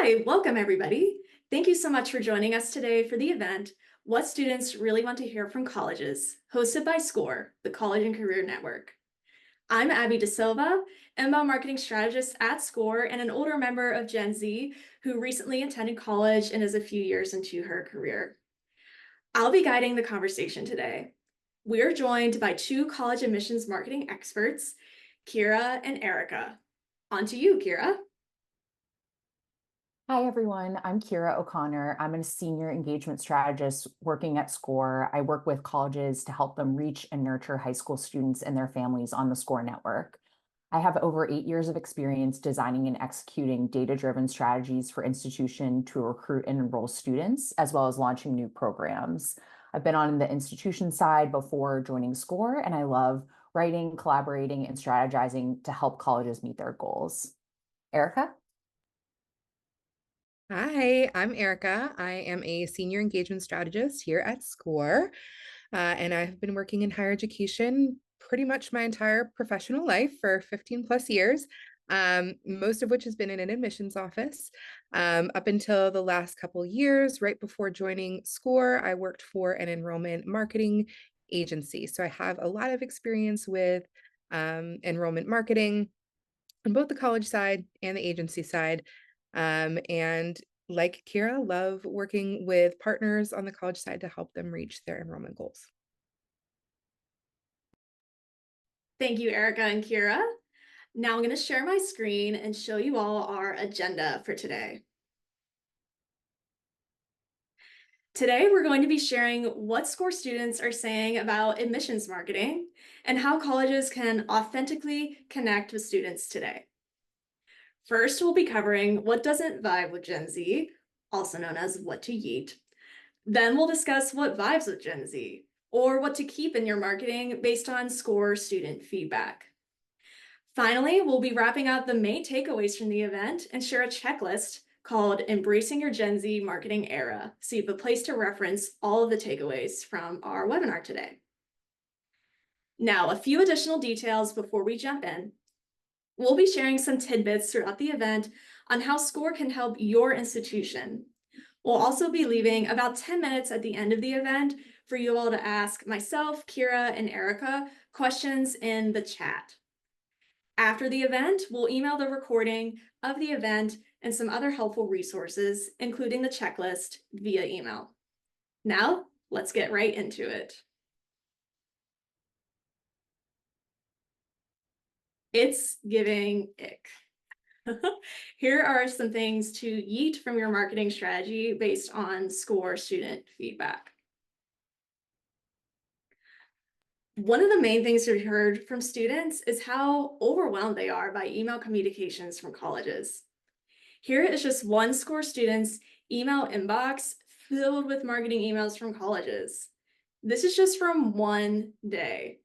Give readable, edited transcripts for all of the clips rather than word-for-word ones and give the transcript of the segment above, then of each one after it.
Hi, welcome everybody. Thank you so much for joining us today for the event, What Students Really Want to Hear from Colleges, hosted by Scoir, the College and Career Network. I'm Abby De Silva, inbound marketing strategist at Scoir and an older member of Gen Z who recently attended college and is a few years into her career. I'll be guiding the conversation today. We're joined by two college admissions marketing experts, Kira and Erica. On to you, Kira. Hi, everyone. I'm Kira O'Connor. I'm a senior engagement strategist working at Scoir. I work with colleges to help them reach and nurture high school students and their families on the Scoir network. I have over 8 years of experience designing and executing data-driven strategies for institution to recruit and enroll students, as well as launching new programs. I've been on the institution side before joining Scoir, and I love writing, collaborating, and strategizing to help colleges meet their goals. Erica? Hi, I'm Erica. I am a senior engagement strategist here at Scoir, and I've been working in higher education pretty much my entire professional life for 15 plus years, most of which has been in an admissions office. Up until the last couple years, right before joining Scoir, I worked for an enrollment marketing agency. So I have a lot of experience with enrollment marketing on both the college side and the agency side. And like Kira, love working with partners on the college side to help them reach their enrollment goals. Thank you, Erica and Kira. Now I'm going to share my screen and show you all our agenda for today. Today, we're going to be sharing what Scoir students are saying about admissions marketing and how colleges can authentically connect with students today. First, we'll be covering what doesn't vibe with Gen Z, also known as what to yeet. Then we'll discuss what vibes with Gen Z, or what to keep in your marketing based on Scoir student feedback. Finally, we'll be wrapping up the main takeaways from the event and share a checklist called Embracing Your Gen Z Marketing Era, so you have a place to reference all of the takeaways from our webinar today. Now, a few additional details before we jump in. We'll be sharing some tidbits throughout the event on how Scoir can help your institution. We'll also be leaving about 10 minutes at the end of the event for you all to ask myself, Kira, and Erica questions in the chat. After the event, we'll email the recording of the event and some other helpful resources, including the checklist, via email. Now, let's get right into it. It's giving ick. Here are some things to yeet from your marketing strategy based on Scoir student feedback. One of the main things we've heard from students is how overwhelmed they are by email communications from colleges. Here is just one Scoir student's email inbox filled with marketing emails from colleges. This is just from one day.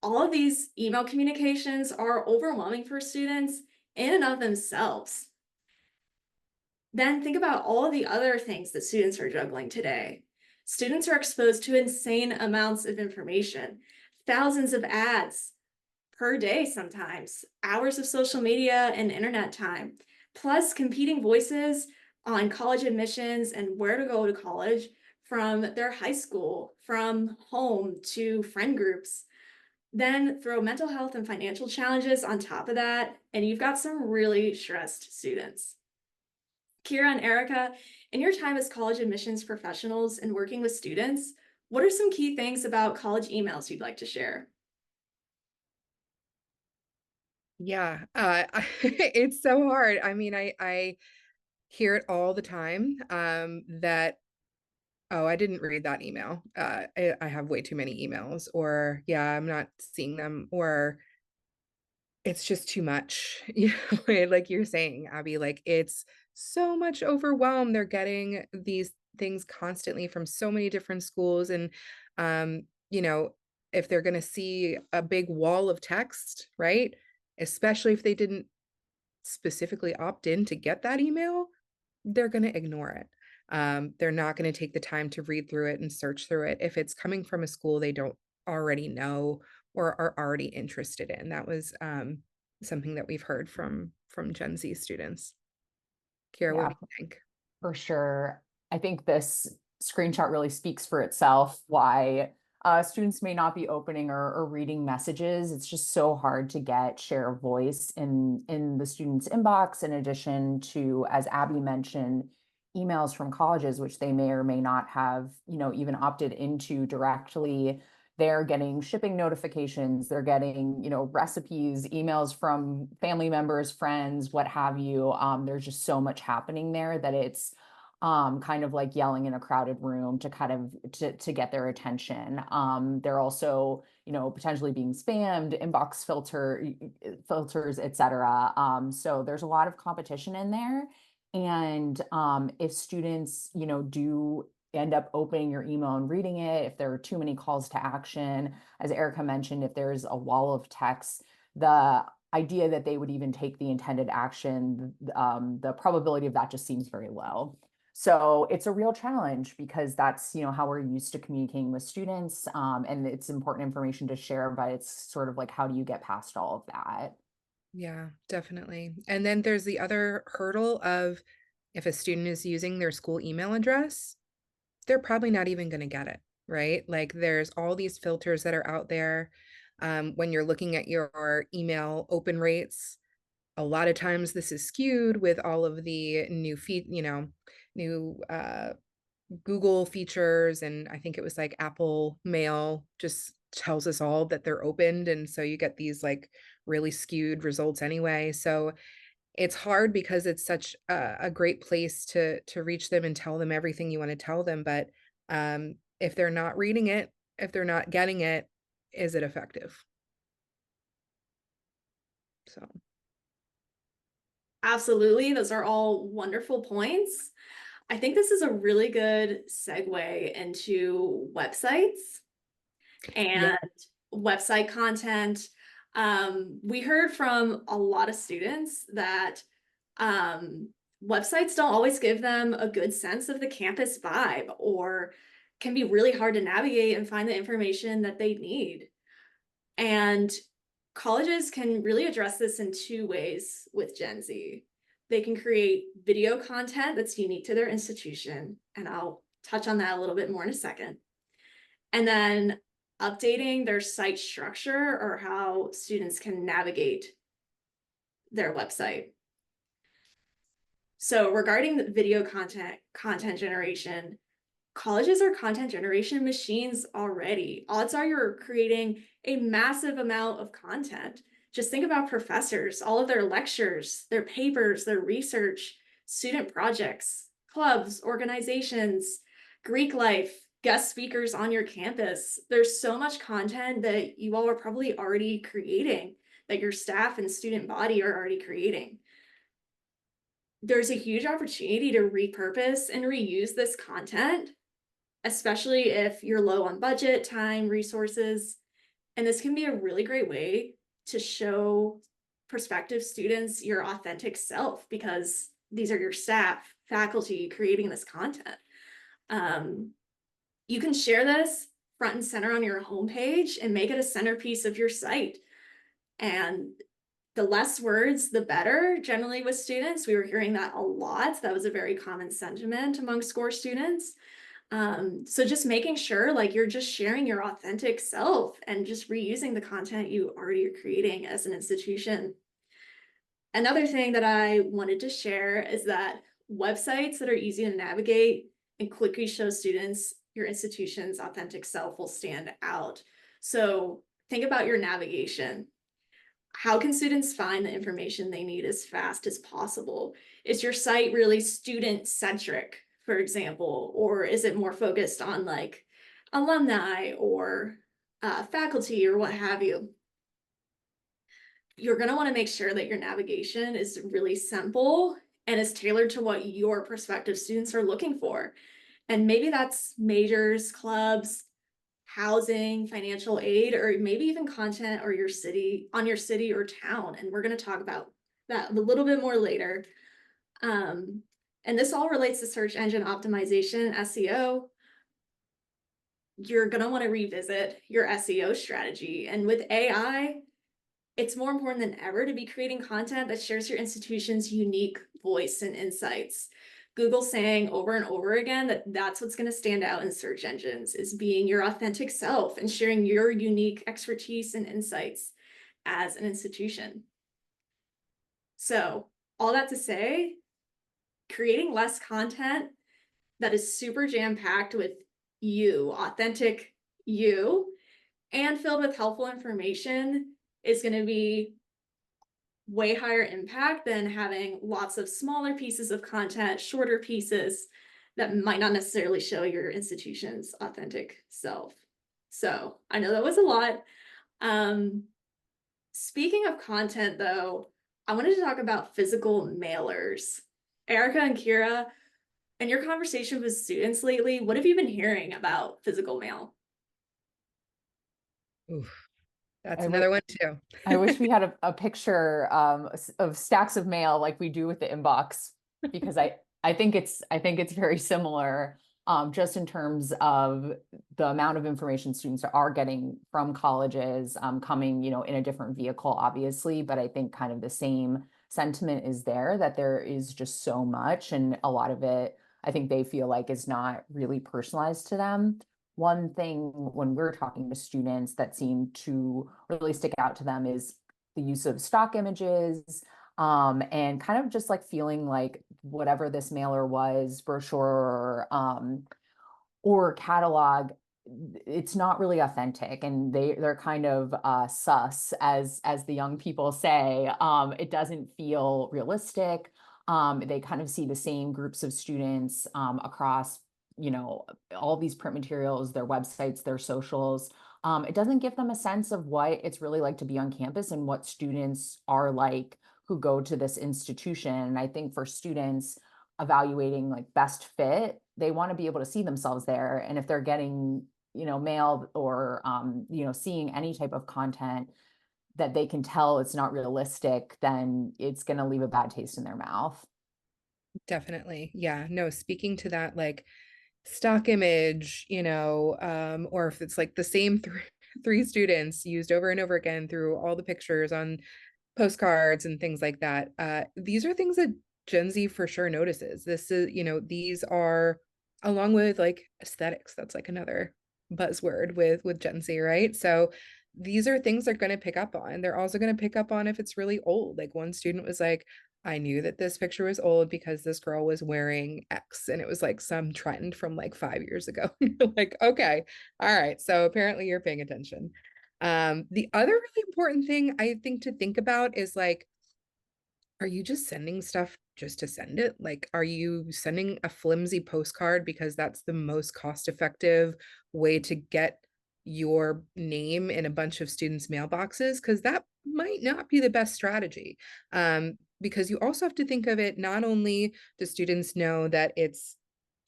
All of these email communications are overwhelming for students in and of themselves. Then think about all of the other things that students are juggling today. Students are exposed to insane amounts of information, thousands of ads per day sometimes, hours of social media and internet time, plus competing voices on college admissions and where to go to college from their high school, from home to friend groups. Then throw mental health and financial challenges on top of that, and you've got some really stressed students. Kira and Erica, in your time as college admissions professionals and working with students, what are some key things about college emails you'd like to share? Yeah, it's so hard. I mean, I hear it all the time, that, oh, I didn't read that email. I have way too many emails, or yeah, I'm not seeing them, or it's just too much. Like you're saying, Abby, like it's so much overwhelm. They're getting these things constantly from so many different schools. And um, you know, if they're gonna see a big wall of text, right? Especially if they didn't specifically opt in to get that email, they're gonna ignore it. They're not gonna take the time to read through it and search through it if it's coming from a school they don't already know or are already interested in. That was something that we've heard from Gen Z students. Kira, what Yeah, do you think? for sure. I think this screenshot really speaks for itself why students may not be opening or reading messages. It's just so hard to get share of voice in the student's inbox, in addition to, as Abby mentioned, emails from colleges, which they may or may not have, even opted into directly. They're getting shipping notifications, they're getting, recipes, emails from family members, friends, what have you. There's just so much happening there that it's kind of like yelling in a crowded room to kind of to get their attention. They're also, potentially being spammed, inbox filters, etc. So there's a lot of competition in there. And if students, do end up opening your email and reading it, if there are too many calls to action, as Erica mentioned, if there's a wall of text, the idea that they would even take the intended action, the probability of that just seems very low. So it's a real challenge because that's, how we're used to communicating with students, and it's important information to share, but it's sort of like, how do you get past all of that? Yeah, definitely. And then there's the other hurdle of if a student is using their school email address, they're probably not even going to get it, right? Like there's all these filters that are out there. When you're looking at your email open rates, a lot of times this is skewed with all of the new new Google features. And I think it was like Apple Mail just tells us all that they're opened. And so you get these like really skewed results anyway. So it's hard because it's such a great place to reach them and tell them everything you want to tell them. But if they're not reading it, if they're not getting it, is it effective? So Absolutely. Those are all wonderful points. I think this is a really good segue into websites yeah, and website content. We heard from a lot of students that um, websites don't always give them a good sense of the campus vibe, or can be really hard to navigate and find the information that they need. And colleges can really address this in two ways with Gen Z. They can create video content that's unique to their institution, and I'll touch on that a little bit more in a second. And then updating their site structure or how students can navigate their website. So regarding the video content generation, colleges are content generation machines already. Odds are you're creating a massive amount of content. Just think about professors, all of their lectures, their papers, their research, student projects, clubs, organizations, Greek life, guest speakers on your campus. There's so much content that you all are probably already creating, that your staff and student body are already creating. There's a huge opportunity to repurpose and reuse this content, especially if you're low on budget, time, resources. And this can be a really great way to show prospective students your authentic self, because these are your staff, faculty creating this content. Um, you can share this front and center on your homepage and make it a centerpiece of your site. And the less words, the better, generally with students. We were hearing that a lot. That was a very common sentiment among Scoir students. So just making sure like you're just sharing your authentic self and just reusing the content you already are creating as an institution. Another thing that I wanted to share is that websites that are easy to navigate and quickly show students your institution's authentic self will stand out. So think about your navigation. How can students find the information they need as fast as possible? Is your site really student centric, for example, or is it more focused on like alumni or faculty or what have you? You're going to want to make sure that your navigation is really simple and is tailored to what your prospective students are looking for. And maybe that's majors, clubs, housing, financial aid, or maybe even content or your city on your city or town. And we're going to talk about that a little bit more later. And this all relates to search engine optimization, SEO. You're going to want to revisit your SEO strategy. And with AI, It's more important than ever to be creating content that shares your institution's unique voice and insights. Google saying over and over again that that's what's going to stand out in search engines is being your authentic self and sharing your unique expertise and insights as an institution. So, all that to say, creating less content that is super jam-packed with you, authentic you, and filled with helpful information is going to be way higher impact than having lots of smaller pieces of content, shorter pieces that might not necessarily show your institution's authentic self. So I know that was a lot. Speaking of content, though, I wanted to talk about physical mailers. Erica and Kira, in your conversation with students lately, what have you been hearing about physical mail? Oof, that's I would another one too. I wish we had a picture of stacks of mail like we do with the inbox because I think it's very similar just in terms of the amount of information students are getting from colleges coming, you know, in a different vehicle, obviously, but I think kind of the same sentiment is there that there is just so much and a lot of it I think they feel like is not really personalized to them. One thing when we're talking to students that seem to really stick out to them is the use of stock images and kind of just like feeling like whatever this mailer was, brochure or catalog, it's not really authentic and they're kind of sus as the young people say. It doesn't feel realistic. They kind of see the same groups of students across, you know, all these print materials, their websites, their socials. It doesn't give them a sense of what it's really like to be on campus and what students are like who go to this institution. And I think for students evaluating like best fit, they want to be able to see themselves there. And if they're getting, you know, mailed or, you know, seeing any type of content that they can tell it's not realistic, then it's going to leave a bad taste in their mouth. Definitely. Yeah. No, speaking to that, like stock image, or if it's like the same three students used over and over again through all the pictures on postcards and things like that. These are things that Gen Z for sure notices. This is, these are along with like aesthetics. That's like another buzzword with Gen Z, right? So these are things they're going to pick up on. They're also going to pick up on if it's really old. Like one student was like, I knew that this picture was old because this girl was wearing X and it was like some trend from like 5 years ago. Like, okay, all right. So apparently you're paying attention. The other really important thing I think to think about is like, are you just sending stuff just to send it? Like, are you sending a flimsy postcard because that's the most cost effective way to get your name in a bunch of students' mailboxes? Because that might not be the best strategy. Because you also have to think of it, not only do students know that it's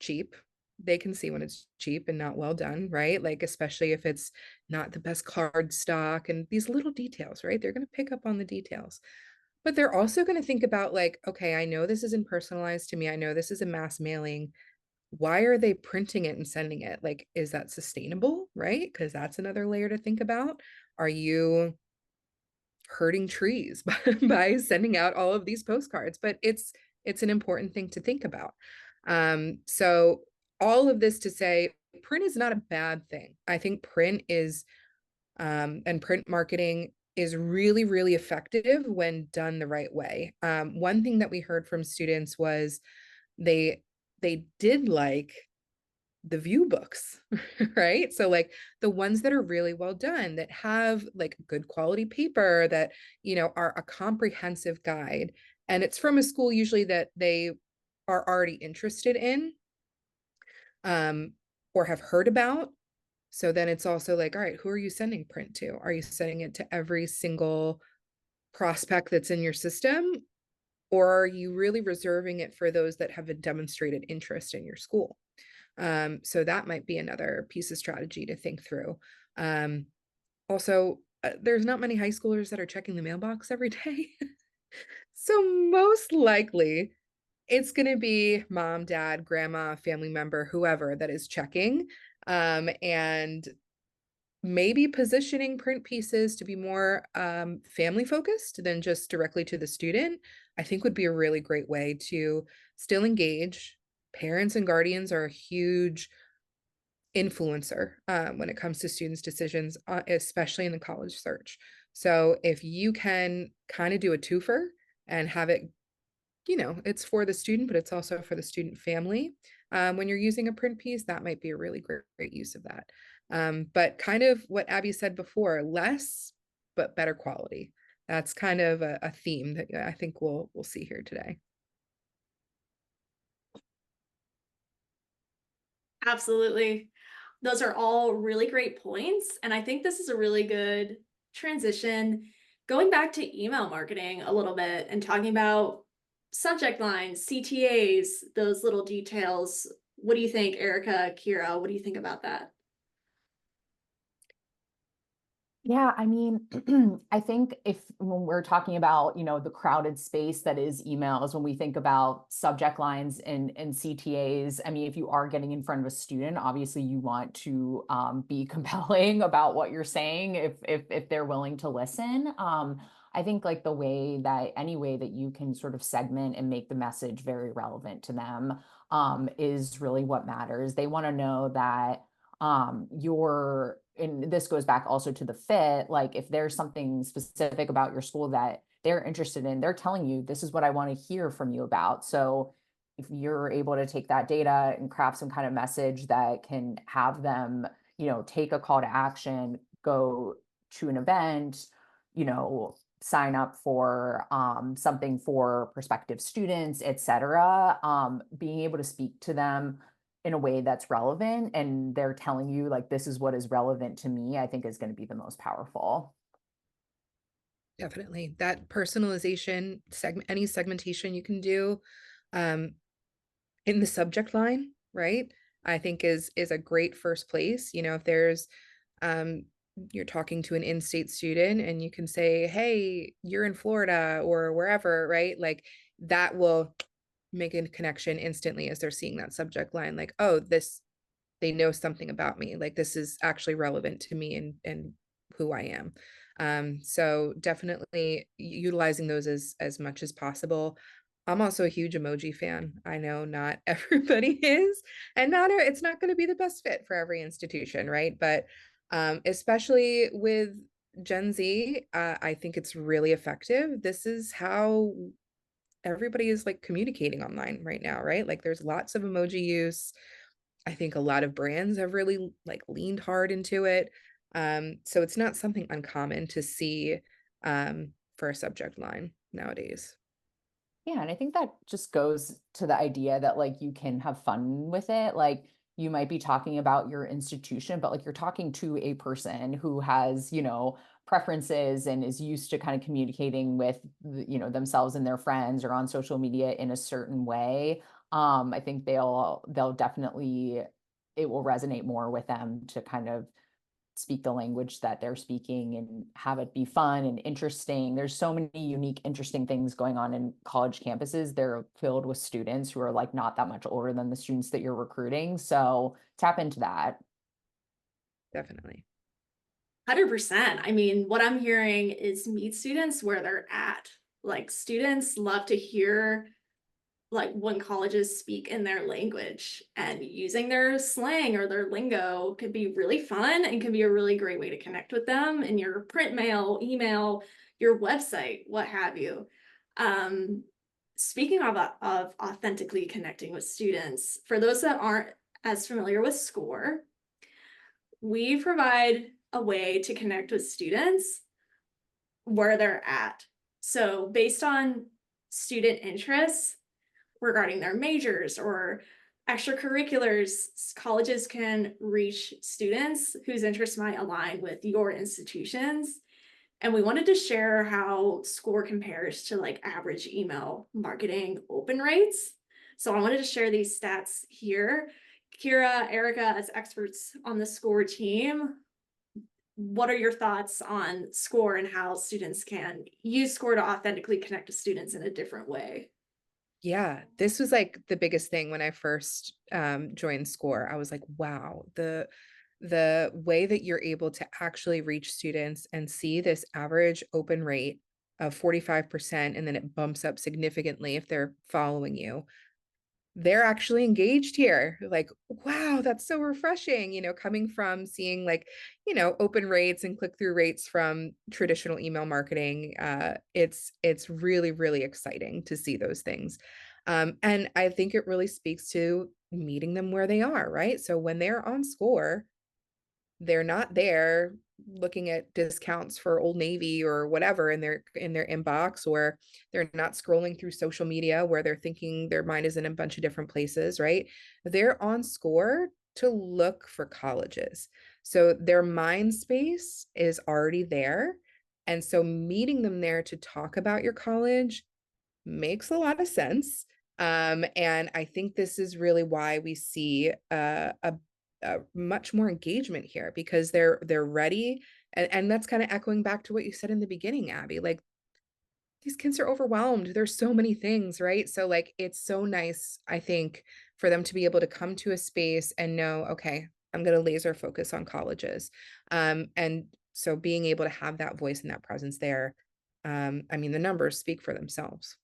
cheap, they can see when it's cheap and not well done, right? Like, especially if it's not the best card stock and these little details, right? They're going to pick up on the details. But they're also going to think about like, okay, I know this isn't personalized to me. I know this is a mass mailing. Why are they printing it and sending it? Like, is that sustainable? Right? Because that's another layer to think about. Are you hurting trees by sending out all of these postcards? But it's an important thing to think about. So all of this to say, print is not a bad thing. I think print is and print marketing is really, really effective when done the right way. One thing that we heard from students was they they did like the view books, right? So like the ones that are really well done, that have like good quality paper, that are a comprehensive guide, and it's from a school usually that they are already interested in, um, or have heard about. So then it's also like, all right, who are you sending print to? Are you sending it to every single prospect that's in your system? Or are you really reserving it for those that have a demonstrated interest in your school? So that might be another piece of strategy to think through. Also, there's not many high schoolers that are checking the mailbox every day. So most likely it's going to be mom, dad, grandma, family member, whoever that is checking. And maybe positioning print pieces to be more family focused than just directly to the student, I think would be a really great way to still engage. Parents and guardians are a huge influencer when it comes to students' decisions, especially in the college search. So if you can kind of do a twofer and have it, it's for the student, but it's also for the student family. When you're using a print piece, that might be a really great use of that. But kind of what Abby said before, less but better quality. That's kind of a theme that I think we'll see here today. Absolutely. Those are all really great points. And I think this is a really good transition. Going back to email marketing a little bit and talking about subject lines, CTAs, those little details. What do you think, Erica, Kira? What do you think about that? Yeah, I mean, I think if when we're talking about, the crowded space that is emails, when we think about subject lines and CTAs, I mean, if you are getting in front of a student, obviously you want to be compelling about what you're saying if they're willing to listen. I think like any way that you can sort of segment and make the message very relevant to them is really what matters. They want to know that you're, and this goes back also to the fit, like if there's something specific about your school that they're interested in, they're telling you this is what I want to hear from you about. So if you're able to take that data and craft some kind of message that can have them, take a call to action, go to an event, sign up for something for prospective students, et cetera, being able to speak to them in a way that's relevant and they're telling you like this is what is relevant to me, I think is going to be the most powerful. Definitely. That personalization any segmentation you can do um, in the subject line, right? I think is a great first place. If there's um, you're talking to an in-state student and you can say, hey, you're in Florida or wherever, right? Like that will make a connection instantly as they're seeing that subject line, like, oh, they know something about me, like this is actually relevant to me and who I am. So definitely utilizing those as much as possible. I'm also a huge emoji fan. I know not everybody is, and it's not going to be the best fit for every institution, right? But especially with Gen Z, I think it's really effective. This is how everybody is like communicating online right now, right? Like there's lots of emoji use. I think a lot of brands have really like leaned hard into it. So it's not something uncommon to see for a subject line nowadays. Yeah, and I think that just goes to the idea that like you can have fun with it. Like you might be talking about your institution, but like you're talking to a person who has, preferences and is used to kind of communicating with, themselves and their friends or on social media in a certain way. I think they'll definitely, it will resonate more with them to kind of speak the language that they're speaking and have it be fun and interesting. There's so many unique, interesting things going on in college campuses. They're filled with students who are like not that much older than the students that you're recruiting. So tap into that. Definitely. 100%. I mean, what I'm hearing is meet students where they're at. Like, students love to hear like when colleges speak in their language, and using their slang or their lingo could be really fun and can be a really great way to connect with them in your print mail, email, your website, what have you. Um, Speaking of authentically connecting with students, for those that aren't as familiar with Scoir, we provide a way to connect with students where they're at. So based on student interests regarding their majors or extracurriculars, colleges can reach students whose interests might align with your institutions. And we wanted to share how Scoir compares to like average email marketing open rates. So I wanted to share these stats here. Kira, Erica, as experts on the Scoir team, what are your thoughts on Scoir and how students can use Scoir to authentically connect to students in a different way? Yeah, this was like the biggest thing when I first joined Score. I was like, wow, the way that you're able to actually reach students and see this average open rate of 45%, and then it bumps up significantly if they're following you, they're actually engaged here. Like, wow, that's so refreshing, coming from seeing like, open rates and click-through rates from traditional email marketing. It's really, really exciting to see those things. And I think it really speaks to meeting them where they are, right? So when they're on Score, they're not there looking at discounts for Old Navy or whatever in their inbox, or they're not scrolling through social media where they're thinking their mind is in a bunch of different places, right? They're on Score to look for colleges. So their mind space is already there. And so meeting them there to talk about your college makes a lot of sense. And I think this is really why we see much more engagement here, because they're ready. And that's kind of echoing back to what you said in the beginning, Abby. Like, these kids are overwhelmed. There's so many things, right? So like, it's so nice, I think, for them to be able to come to a space and know, okay, I'm going to laser focus on colleges. And so being able to have that voice and that presence there, I mean, the numbers speak for themselves.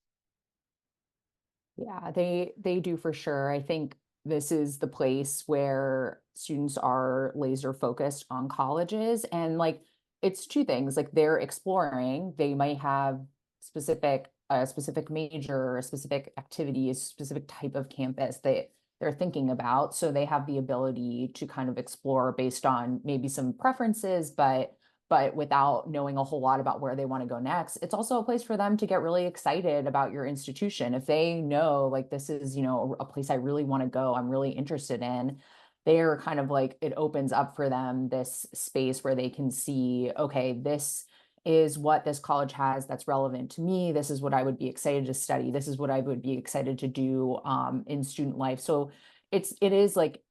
Yeah, they do for sure. I think this is the place where students are laser focused on colleges, and like it's two things. Like they're exploring, they might have a specific major, a specific activity, a specific type of campus that they're thinking about. So they have the ability to kind of explore based on maybe some preferences, but without knowing a whole lot about where they want to go next. It's also a place for them to get really excited about your institution. If they know, like, this is, a place I really want to go, I'm really interested in, they're kind of like, it opens up for them this space where they can see, okay, this is what this college has that's relevant to me. This is what I would be excited to study. This is what I would be excited to do in student life. So it is like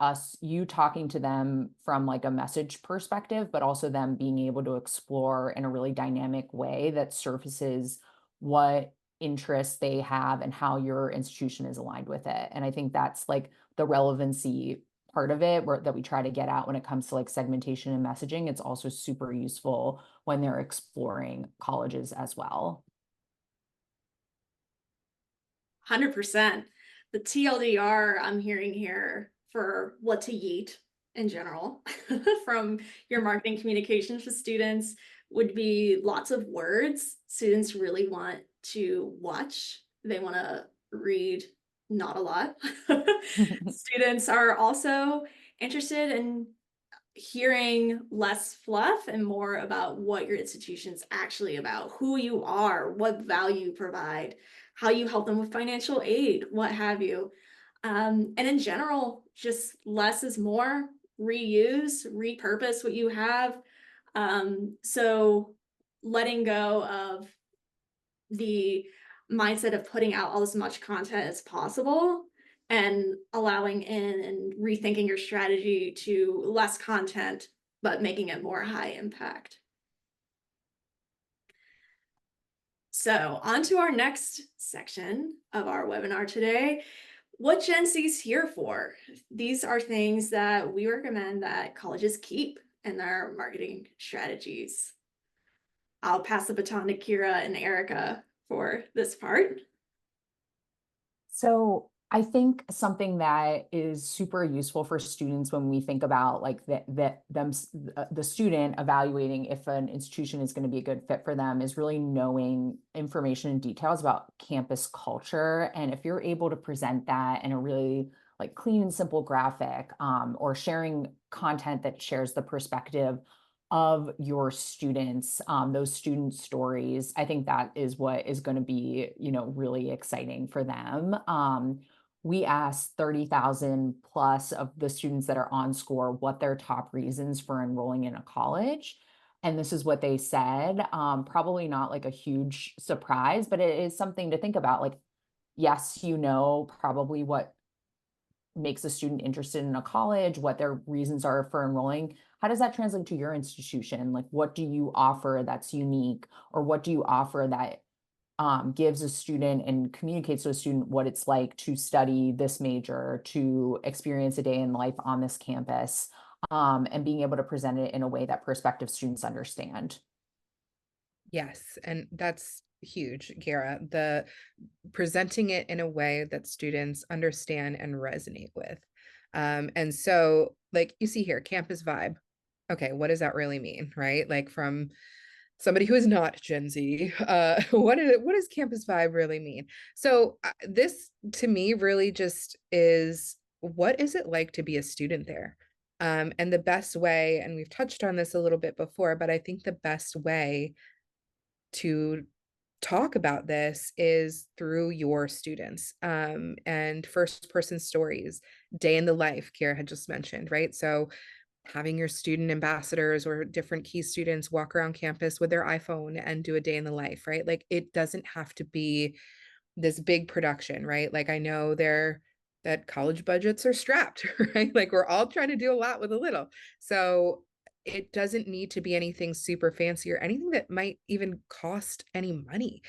you talking to them from like a message perspective, but also them being able to explore in a really dynamic way that surfaces what interests they have and how your institution is aligned with it. And I think that's like the relevancy part of it that we try to get out when it comes to like segmentation and messaging. It's also super useful when they're exploring colleges as well. 100%. The TLDR I'm hearing here for what to yeet in general from your marketing communications with students would be lots of words. Students really want to watch. They want to read, not a lot. Students are also interested in hearing less fluff and more about what your institution's actually about, who you are, what value you provide, how you help them with financial aid, what have you. And in general, just less is more. Reuse, repurpose what you have. So letting go of the mindset of putting out as much content as possible and allowing in and rethinking your strategy to less content, but making it more high impact. So on to our next section of our webinar today, what Gen Z is here for. These are things that we recommend that colleges keep in their marketing strategies. I'll pass the baton to Kira and Erica for this part. So I think something that is super useful for students when we think about like the student evaluating if an institution is going to be a good fit for them is really knowing information and details about campus culture. And if you're able to present that in a really like clean and simple graphic, or sharing content that shares the perspective of your students, those student stories, I think that is what is going to be, really exciting for them. We asked 30,000 plus of the students that are on Score what their top reasons for enrolling in a college. And this is what they said. Probably not like a huge surprise, but it is something to think about. Like, yes, probably what makes a student interested in a college, what their reasons are for enrolling. How does that translate to your institution? Like, what do you offer that's unique, or what do you offer that gives a student and communicates to a student what it's like to study this major, to experience a day in life on this campus? and being able to present it in a way that prospective students understand. Yes, and that's huge, Kara. The presenting it in a way that students understand and resonate with. And so, like you see here, campus vibe. Okay, what does that really mean, right? Like from somebody who is not Gen Z, what does campus vibe really mean? So this to me really just is, what is it like to be a student there? And the best way, and we've touched on this a little bit before, but I think the best way to talk about this is through your students, and first person stories, day in the life Kira had just mentioned, right? So having your student ambassadors or different key students walk around campus with their iPhone and do a day in the life, right? Like it doesn't have to be this big production, right? Like I know that college budgets are strapped, right? Like we're all trying to do a lot with a little. So it doesn't need to be anything super fancy or anything that might even cost any money,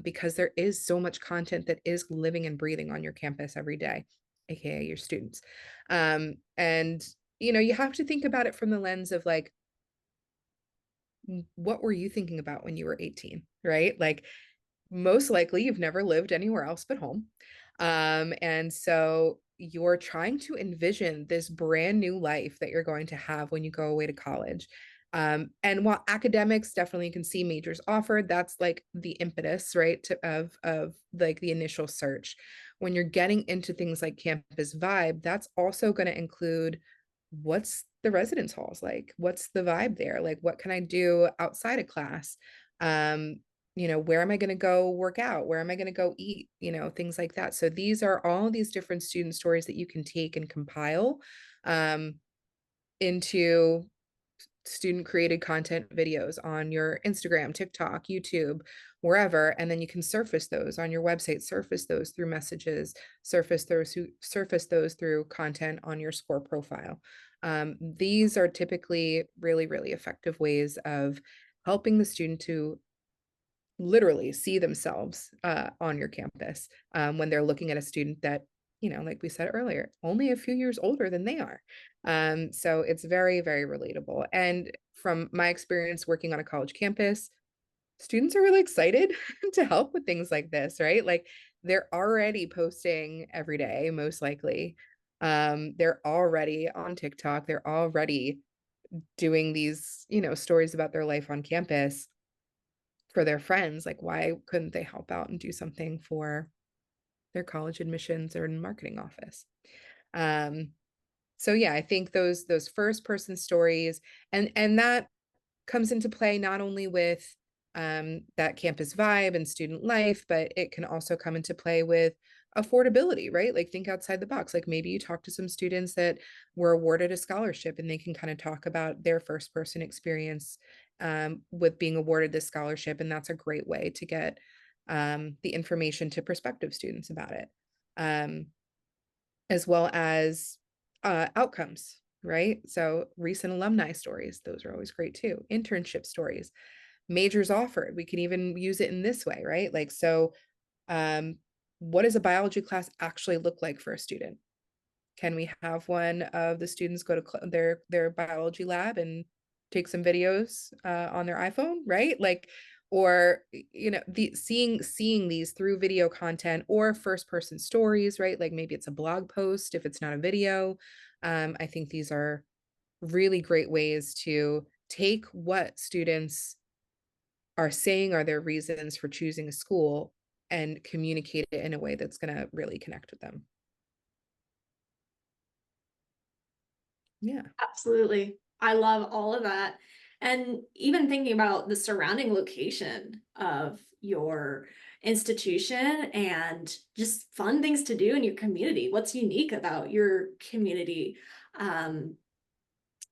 because there is so much content that is living and breathing on your campus every day, aka your students. And you have to think about it from the lens of like, what were you thinking about when you were 18, right? Like most likely you've never lived anywhere else but home. And so you're trying to envision this brand new life that you're going to have when you go away to college. And while academics definitely you can see majors offered, that's like the impetus, right, of like the initial search. When you're getting into things like campus vibe, that's also going to include, what's the residence halls like? What's the vibe there? Like, what can I do outside of class? Um, where am I going to go work out? Where am I going to go eat? Things like that. So these are all these different student stories that you can take and compile, um, into student created content videos on your Instagram, TikTok, YouTube, wherever. And then you can surface those on your website, surface those through messages, surface those through content on your Scoir profile. These are typically really, really effective ways of helping the student to literally see themselves on your campus, when they're looking at a student that, like we said earlier, only a few years older than they are. So it's very, very relatable. And from my experience working on a college campus, students are really excited to help with things like this, right? Like they're already posting every day, most likely. They're already on TikTok. They're already doing these, stories about their life on campus for their friends. Like why couldn't they help out and do something for their college admissions or marketing office? So yeah, I think those first person stories, and that comes into play not only with that campus vibe and student life, but it can also come into play with affordability, right? Like think outside the box. Like maybe you talk to some students that were awarded a scholarship and they can kind of talk about their first person experience, with being awarded this scholarship. And that's a great way to get the information to prospective students about it, as well as outcomes, right? So recent alumni stories, those are always great too. Internship stories, majors offered. We can even use it in this way, right? Like, so what does a biology class actually look like for a student? Can we have one of the students go to their biology lab and take some videos on their iPhone, right? Like, or the seeing these through video content or first person stories, right? Like maybe it's a blog post if it's not a video. I think these are really great ways to take what students are saying are their reasons for choosing a school and communicate it in a way that's going to really connect with them. Yeah. Absolutely. I love all of that. And even thinking about the surrounding location of your institution and just fun things to do in your community. What's unique about your community? Um,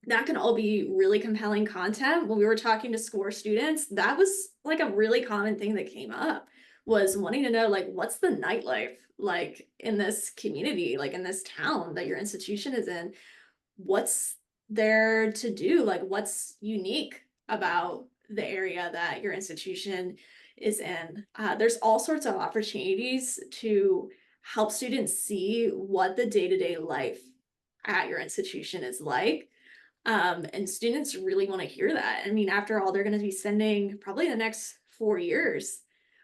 that can all be really compelling content. When we were talking to Scoir students, that was like a really common thing that came up, was wanting to know like what's the nightlife like in this community, like in this town that your institution is in. What's there to do? Like what's unique about the area that your institution is in? There's all sorts of opportunities to help students see what the day-to-day life at your institution is like. And students really want to hear that. I mean, after all, they're going to be spending probably the next 4 years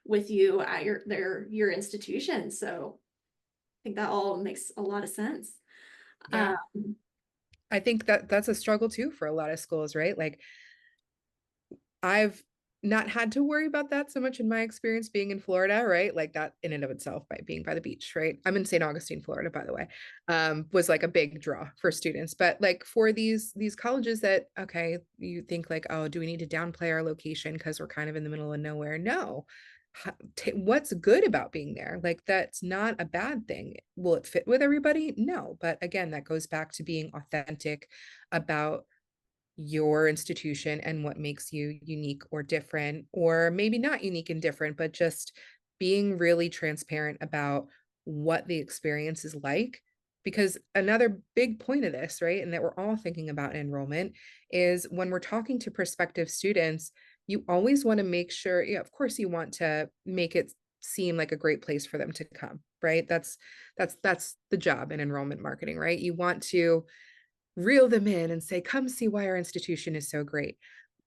with you at your institution. So I think that all makes a lot of sense. Yeah. Um, I think that that's a struggle too for a lot of schools, right? Like I've not had to worry about that so much in my experience being in Florida, right? Like that in and of itself by being by the beach, right? I'm in St. Augustine, Florida, by the way, was like a big draw for students. But like for these colleges that, okay, you think like, oh, do we need to downplay our location because we're kind of in the middle of nowhere? No. What's good about being there? Like that's not a bad thing. Will it fit with everybody? No. But again, that goes back to being authentic about your institution and what makes you unique or different, or maybe not unique and different, but just being really transparent about what the experience is like. Because another big point of this, right, and that we're all thinking about in enrollment is when we're talking to prospective students, you always want to make sure, yeah, of course, you want to make it seem like a great place for them to come, right? That's the job in enrollment marketing, right? You want to reel them in and say, come see why our institution is so great.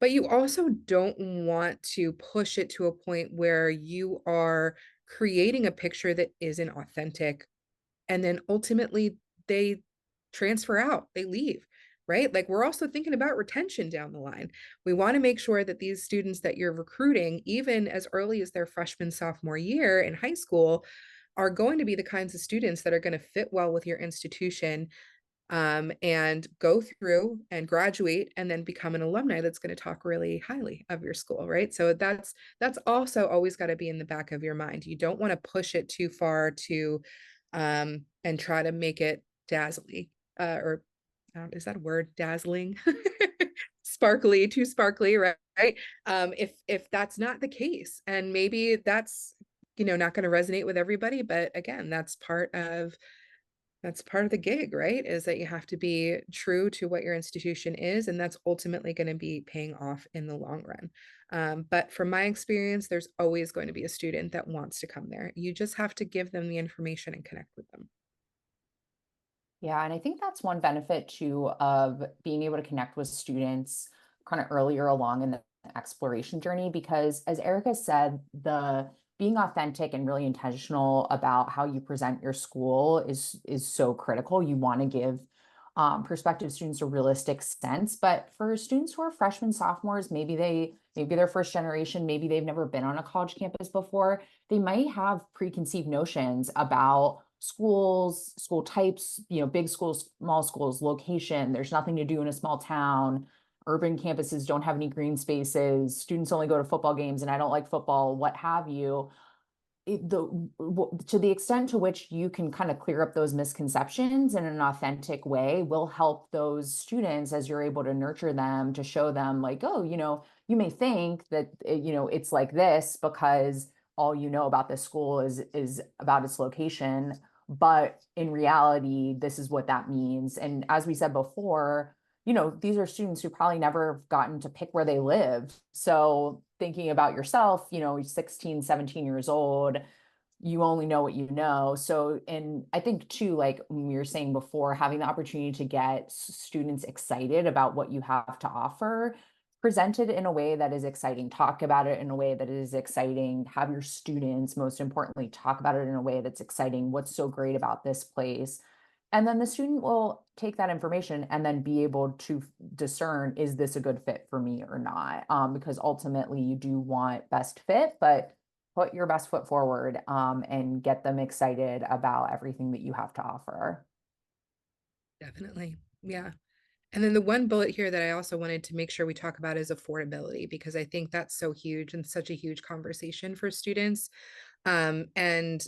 But you also don't want to push it to a point where you are creating a picture that isn't authentic. And then ultimately they transfer out, they leave, right? Like we're also thinking about retention down the line. We want to make sure that these students that you're recruiting, even as early as their freshman, sophomore year in high school, are going to be the kinds of students that are going to fit well with your institution, and go through and graduate and then become an alumni that's going to talk really highly of your school, right? So that's also always got to be in the back of your mind. You don't want to push it too far to and try to make it dazzly, or is that a word, dazzling? Sparkly, too sparkly, right? If that's not the case, and maybe that's, not going to resonate with everybody, but again, that's part of the gig, right? Is that you have to be true to what your institution is, and that's ultimately going to be paying off in the long run. But from my experience, there's always going to be a student that wants to come there. You just have to give them the information and connect with them. Yeah, and I think that's one benefit too of being able to connect with students kind of earlier along in the exploration journey, because as Erica said, the being authentic and really intentional about how you present your school is so critical. You want to give prospective students a realistic sense, but for students who are freshmen, sophomores, maybe they're first generation, maybe they've never been on a college campus before, they might have preconceived notions about schools, school types, big schools, small schools, location. There's nothing to do in a small town. Urban campuses don't have any green spaces. Students only go to football games and I don't like football, what have you. To the extent to which you can kind of clear up those misconceptions in an authentic way will help those students as you're able to nurture them, to show them like, oh, you may think that it's like this because all you know about this school is about its location, but in reality this is what that means. And as we said before, these are students who probably never gotten to pick where they live. So thinking about yourself, 16, 17 years old, you only know what you know. So, and I think too, like we were saying before, having the opportunity to get students excited about what you have to offer, presented in a way that is exciting, talk about it in a way that is exciting, have your students, most importantly, talk about it in a way that's exciting. What's so great about this place? And then the student will take that information and then be able to discern, is this a good fit for me or not? Because ultimately you do want best fit, but put your best foot forward, and get them excited about everything that you have to offer. Definitely. Yeah. And then the one bullet here that I also wanted to make sure we talk about is affordability, because I think that's so huge and such a huge conversation for students. And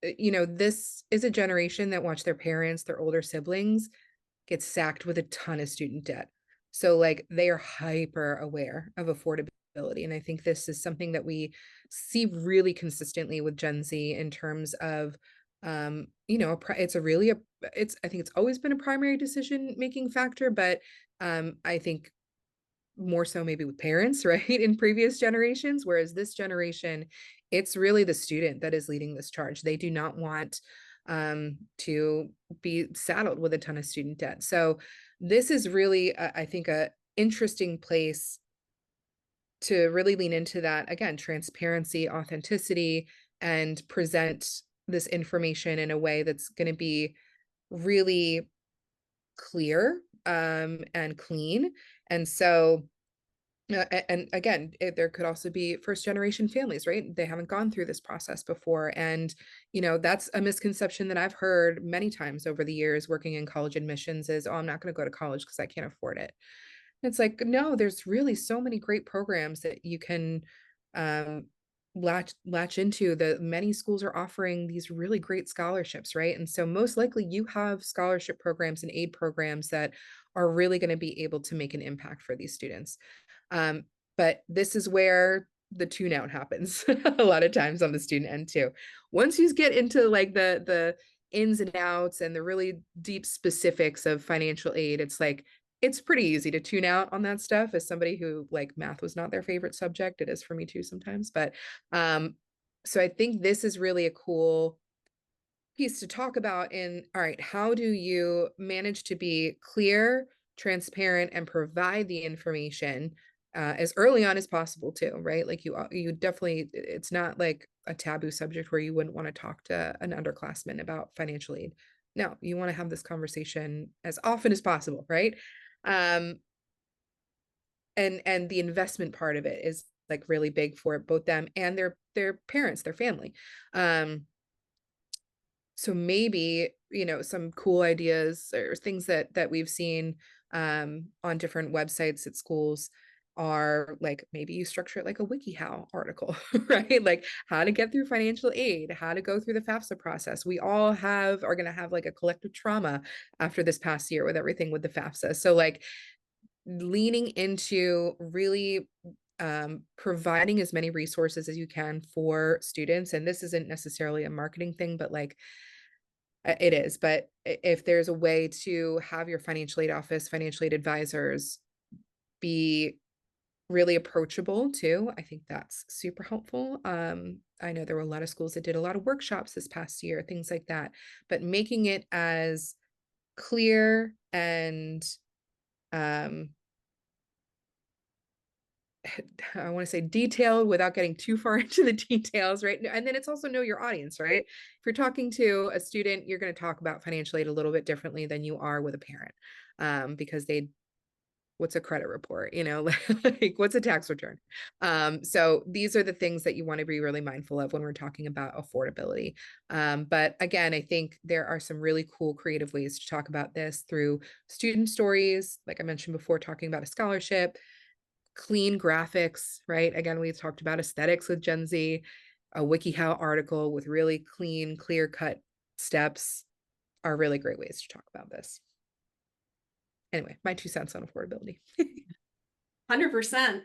this is a generation that watch their parents, their older siblings get sacked with a ton of student debt. So like they are hyper aware of affordability. And I think this is something that we see really consistently with Gen Z in terms of, it's a really, I think it's always been a primary decision making factor, but I think more so maybe with parents, right, in previous generations, whereas this generation, it's really the student that is leading this charge. They do not want to be saddled with a ton of student debt. So this is really, I think, a interesting place to really lean into that. Again, transparency, authenticity, and present this information in a way that's going to be really clear and clean. And so and again, there could also be first generation families, right? They haven't gone through this process before. And, that's a misconception that I've heard many times over the years working in college admissions is, oh, I'm not going to go to college because I can't afford it. It's like, no, there's really so many great programs that you can um, latch into. The many schools are offering these really great scholarships, right? And so most likely you have scholarship programs and aid programs that are really going to be able to make an impact for these students. Um, but this is where the tune out happens a lot of times on the student end too. Once you get into like the ins and outs and the really deep specifics of financial aid, it's like it's pretty easy to tune out on that stuff. As somebody who, like, math was not their favorite subject, it is for me too sometimes. But so I think this is really a cool piece to talk about. In all right, how do you manage to be clear, transparent, and provide the information as early on as possible too, right? Like you definitely, it's not like a taboo subject where you wouldn't want to talk to an underclassman about financial aid. No, you want to have this conversation as often as possible, right? um and the investment part of it is like really big for both them and their parents, their family. So maybe, some cool ideas or things that we've seen on different websites at schools are like, maybe you structure it like a WikiHow article, right? Like how to get through financial aid, how to go through the FAFSA process. We all are going to have like a collective trauma after this past year with everything with the FAFSA. So like leaning into really providing as many resources as you can for students. And this isn't necessarily a marketing thing, but like it is. But if there's a way to have your financial aid office, financial aid advisors be really approachable too, I think that's super helpful. I know there were a lot of schools that did a lot of workshops this past year, things like that, but making it as clear and um, I want to say detailed without getting too far into the details, right? And then it's also know your audience, right? If you're talking to a student, you're going to talk about financial aid a little bit differently than you are with a parent, because what's a credit report, like what's a tax return? So these are the things that you want to be really mindful of when we're talking about affordability. But again, I think there are some really cool creative ways to talk about this through student stories, like I mentioned before, talking about a scholarship, clean graphics, right? Again, we talked about aesthetics with Gen Z, a WikiHow article with really clean, clear-cut steps are really great ways to talk about this. Anyway, my 2 cents on affordability. 100%.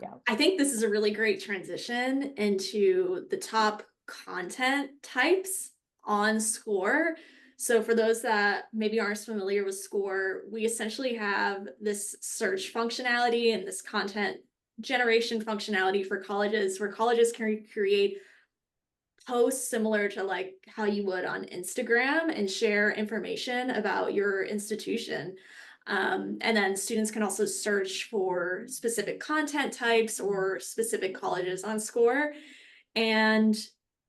Yeah. I think this is a really great transition into the top content types on Scoir. So for those that maybe aren't familiar with Scoir, we essentially have this search functionality and this content generation functionality for colleges, where colleges can create posts similar to like how you would on Instagram and share information about your institution. And then students can also search for specific content types or specific colleges on Scoir. And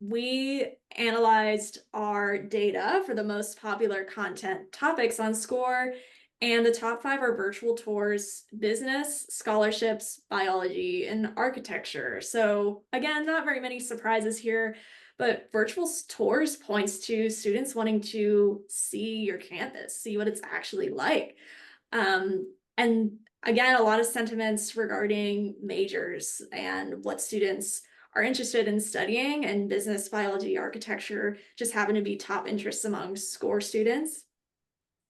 we analyzed our data for the most popular content topics on Scoir. And the top 5 are virtual tours, business, scholarships, biology, and architecture. So again, not very many surprises here, but virtual tours points to students wanting to see your campus, see what it's actually like. And again, a lot of sentiments regarding majors and what students are interested in studying, and business, biology, architecture just happen to be top interests among Scoir students.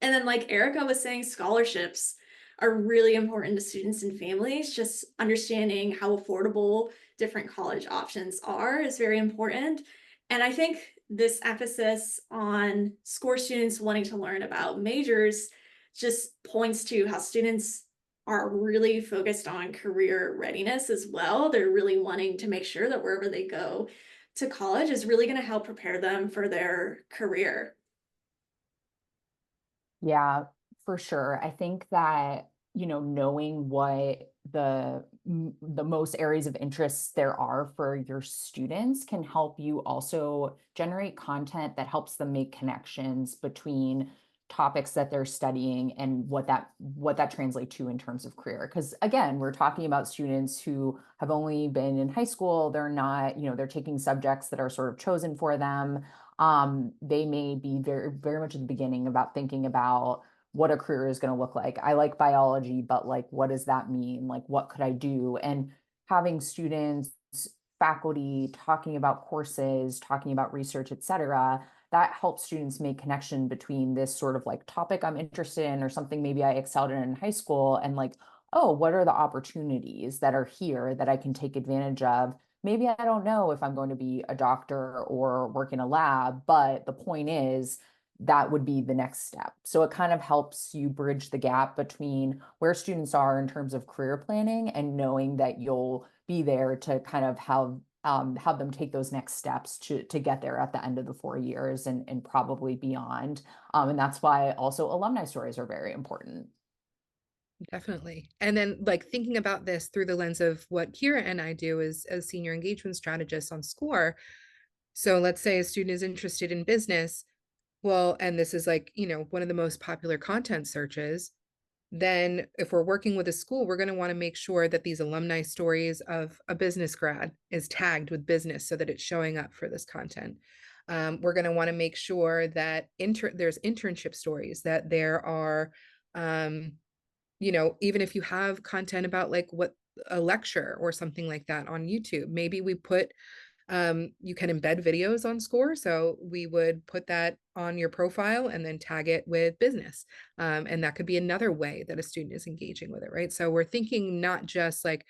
And then, like Erica was saying, scholarships are really important to students and families. Just understanding how affordable different college options are is very important. And I think this emphasis on Scoir students wanting to learn about majors just points to how students are really focused on career readiness as well. They're really wanting to make sure that wherever they go to college is really going to help prepare them for their career. Yeah, For sure. I think that, knowing what the most areas of interest there are for your students can help you also generate content that helps them make connections between topics that they're studying and what that translates to in terms of career. Because again, we're talking about students who have only been in high school. They're not, they're taking subjects that are sort of chosen for them. They may be very, very much at the beginning about thinking about what a career is going to look like. I like biology, but like, what does that mean? Like, what could I do? And having students, faculty talking about courses, talking about research, et cetera, that helps students make connection between this sort of like topic I'm interested in or something maybe I excelled in high school and like, oh, what are the opportunities that are here that I can take advantage of? Maybe I don't know if I'm going to be a doctor or work in a lab, but the point is that would be the next step. So it kind of helps you bridge the gap between where students are in terms of career planning and knowing that you'll be there to kind of have them take those next steps to get there at the end of the 4 years and probably beyond. And that's why also alumni stories are very important. Definitely. And then like thinking about this through the lens of what Kira and I do as senior engagement strategists on Scoir. So let's say a student is interested in business. Well, and this is like, one of the most popular content searches. Then if we're working with a school, we're going to want to make sure that these alumni stories of a business grad is tagged with business so that it's showing up for this content. We're going to want to make sure that there's internship stories, that there are, even if you have content about like what a lecture or something like that on YouTube, maybe we put you can embed videos on Scoir. So we would put that on your profile and then tag it with business. And that could be another way that a student is engaging with it, right? So we're thinking not just like,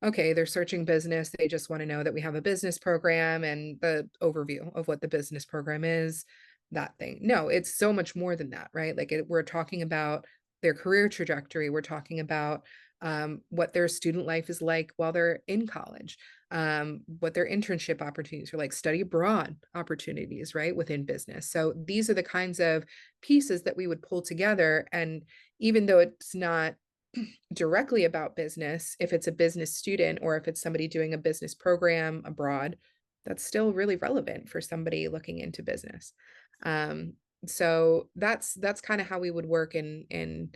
okay, they're searching business. They just want to know that we have a business program and the overview of what the business program is, that thing. No, it's so much more than that, right? Like we're talking about their career trajectory. We're talking about what their student life is like while they're in college, what their internship opportunities are like, study abroad opportunities, right, within business. So these are the kinds of pieces that we would pull together. And even though it's not directly about business, if it's a business student or if it's somebody doing a business program abroad, that's still really relevant for somebody looking into business. Um, so that's kind of how we would work in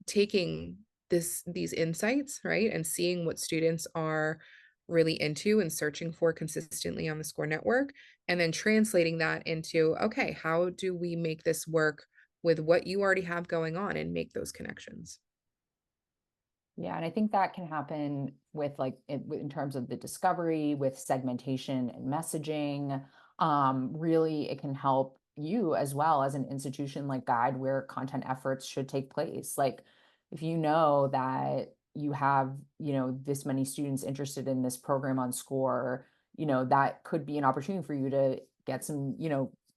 taking these insights, right, and seeing what students are really into and searching for consistently on the Scoir network, and then translating that into, okay, how do we make this work with what you already have going on and make those connections. Yeah, and I think that can happen with like in terms of the discovery, with segmentation and messaging. Really, it can help you as well as an institution like guide where content efforts should take place. Like if you know that you have, this many students interested in this program on Scoir, that could be an opportunity for you to get some,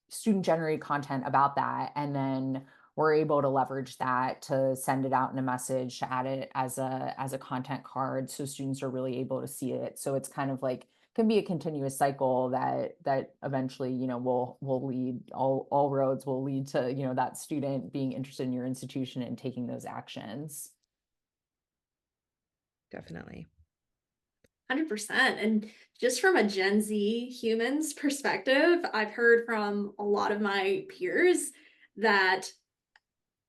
student generated content about that. And then we're able to leverage that to send it out in a message, to add it as a content card so students are really able to see it. So it's kind of like can be a continuous cycle that eventually, will lead all roads will lead to, that student being interested in your institution and taking those actions. Definitely. 100%. And just from a Gen Z humans perspective, I've heard from a lot of my peers that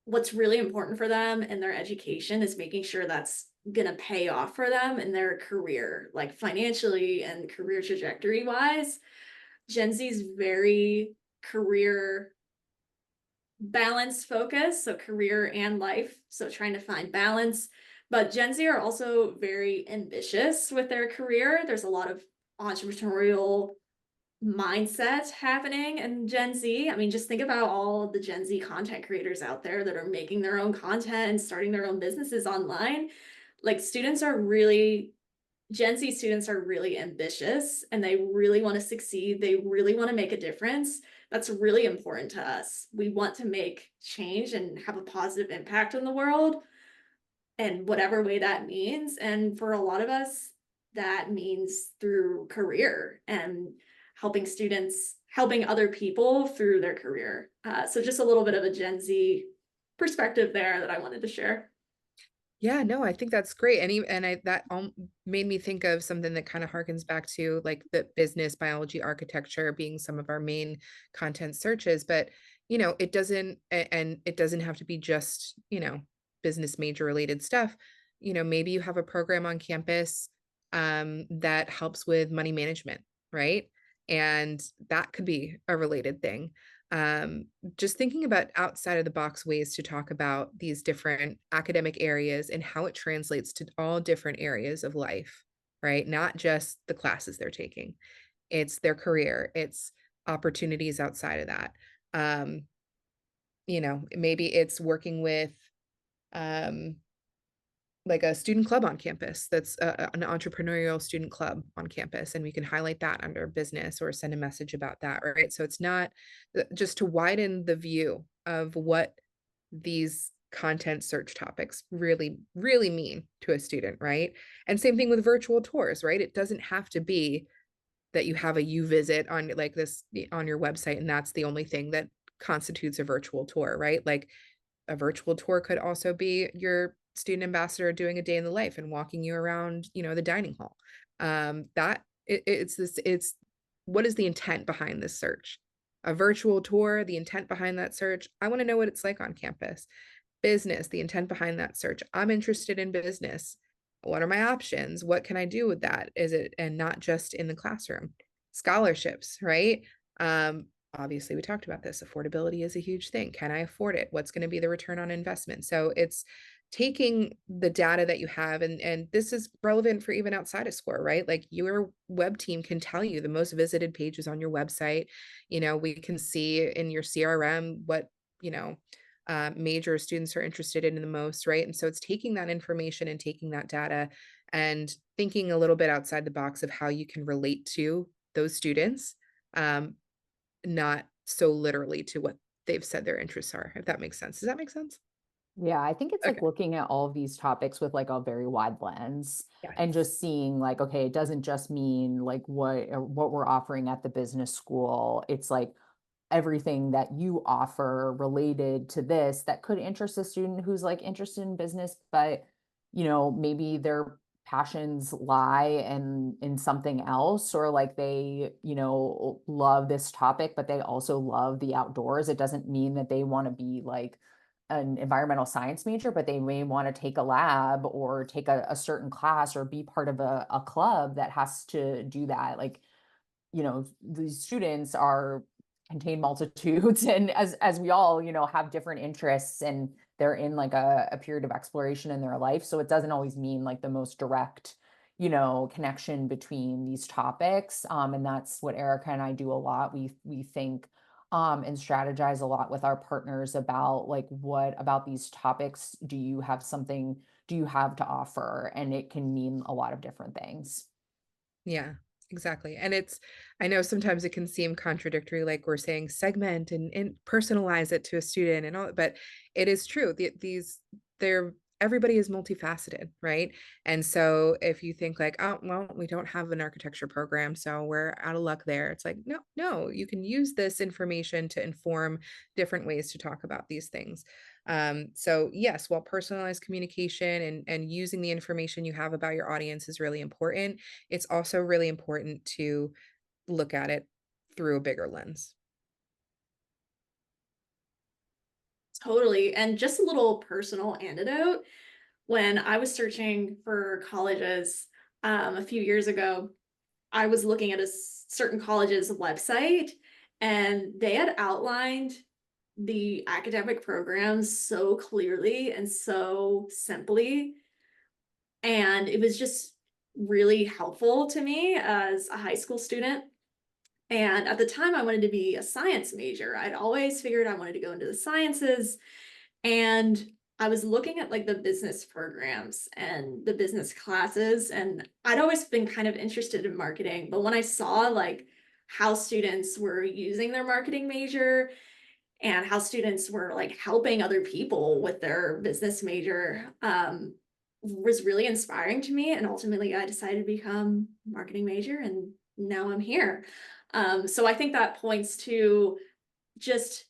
what's really important for them in their education is making sure that's going to pay off for them in their career, like financially and career trajectory wise. Gen Z is very career balance focused, so career and life. So trying to find balance. But Gen Z are also very ambitious with their career. There's a lot of entrepreneurial mindset happening in Gen Z. I mean, just think about all the Gen Z content creators out there that are making their own content and starting their own businesses online. Like Gen Z students are really ambitious and they really want to succeed. They really want to make a difference. That's really important to us. We want to make change and have a positive impact on the world in whatever way that means. And for a lot of us, that means through career and helping other people through their career. So just a little bit of a Gen Z perspective there that I wanted to share. Yeah, no, I think that's great. And made me think of something that kind of harkens back to like the business, biology, architecture being some of our main content searches. But, and it doesn't have to be just, business major related stuff. Maybe you have a program on campus that helps with money management, right? And that could be a related thing. um, just thinking about outside of the box ways to talk about these different academic areas and how it translates to all different areas of life, right? Not just the classes they're taking, it's their career, it's opportunities outside of that. Um, maybe it's working with um, like a student club on campus that's an entrepreneurial student club on campus, and we can highlight that under business or send a message about that, right? So it's not just to widen the view of what these content search topics really really mean to a student, right? And same thing with virtual tours, right? It doesn't have to be that you have a you visit on like this on your website and that's the only thing that constitutes a virtual tour, right? Like a virtual tour could also be your student ambassador doing a day in the life and walking you around, the dining hall. It's what is the intent behind this search? A virtual tour, the intent behind that search. I want to know what it's like on campus. Business, the intent behind that search. I'm interested in business. What are my options? What can I do with that? Is it, and not just in the classroom? Scholarships, right? Obviously we talked about this, affordability is a huge thing. Can I afford it? What's going to be the return on investment? So it's taking the data that you have, and this is relevant for even outside of Scoir, right? Like your web team can tell you the most visited pages on your website. We can see in your CRM what major students are interested in the most, right? And so it's taking that information and taking that data and thinking a little bit outside the box of how you can relate to those students, um, not so literally to what they've said their interests are, if that makes sense. Does that make sense? Yeah, I think it's Okay. like looking at all of these topics with like a very wide lens and Yes. just seeing like, okay, it doesn't just mean like what we're offering at the business school. It's like everything that you offer related to this that could interest a student who's like interested in business, but maybe their passions lie in something else, or like they, love this topic, but they also love the outdoors. It doesn't mean that they want to be like an environmental science major, but they may want to take a lab or take a certain class or be part of a club that has to do that. Like, these students are contain multitudes and as we all have different interests, and they're in like a period of exploration in their life, so it doesn't always mean like the most direct connection between these topics. And that's what Erica and I do a lot. We think and strategize a lot with our partners about like, what about these topics do you have to offer, and it can mean a lot of different things. Yeah, exactly. And I know sometimes it can seem contradictory, like we're saying segment and personalize it to a student and all, but it is true. They're, everybody is multifaceted, right? And so if you think like, oh, well, we don't have an architecture program, so we're out of luck there. It's like, no, no, you can use this information to inform different ways to talk about these things. So yes, while personalized communication and using the information you have about your audience is really important, it's also really important to look at it through a bigger lens. Totally. And just a little personal anecdote. When I was searching for colleges a few years ago, I was looking at a certain college's website, and they had outlined the academic programs so clearly and so simply. And it was just really helpful to me as a high school student. And at the time, I wanted to be a science major. I'd always figured I wanted to go into the sciences. And I was looking at like the business programs and the business classes, and I'd always been kind of interested in marketing. But when I saw like how students were using their marketing major and how students were like helping other people with their business major, was really inspiring to me. And ultimately, I decided to become a marketing major, and now I'm here. So I think that points to just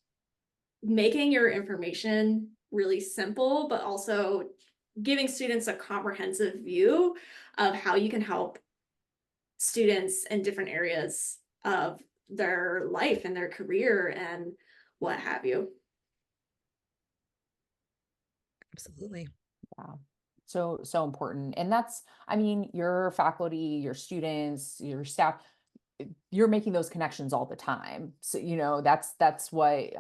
making your information really simple, but also giving students a comprehensive view of how you can help students in different areas of their life and their career and what have you. Absolutely. Yeah. So important. And that's, I mean, your faculty, your students, your staff, you're making those connections all the time. So, that's what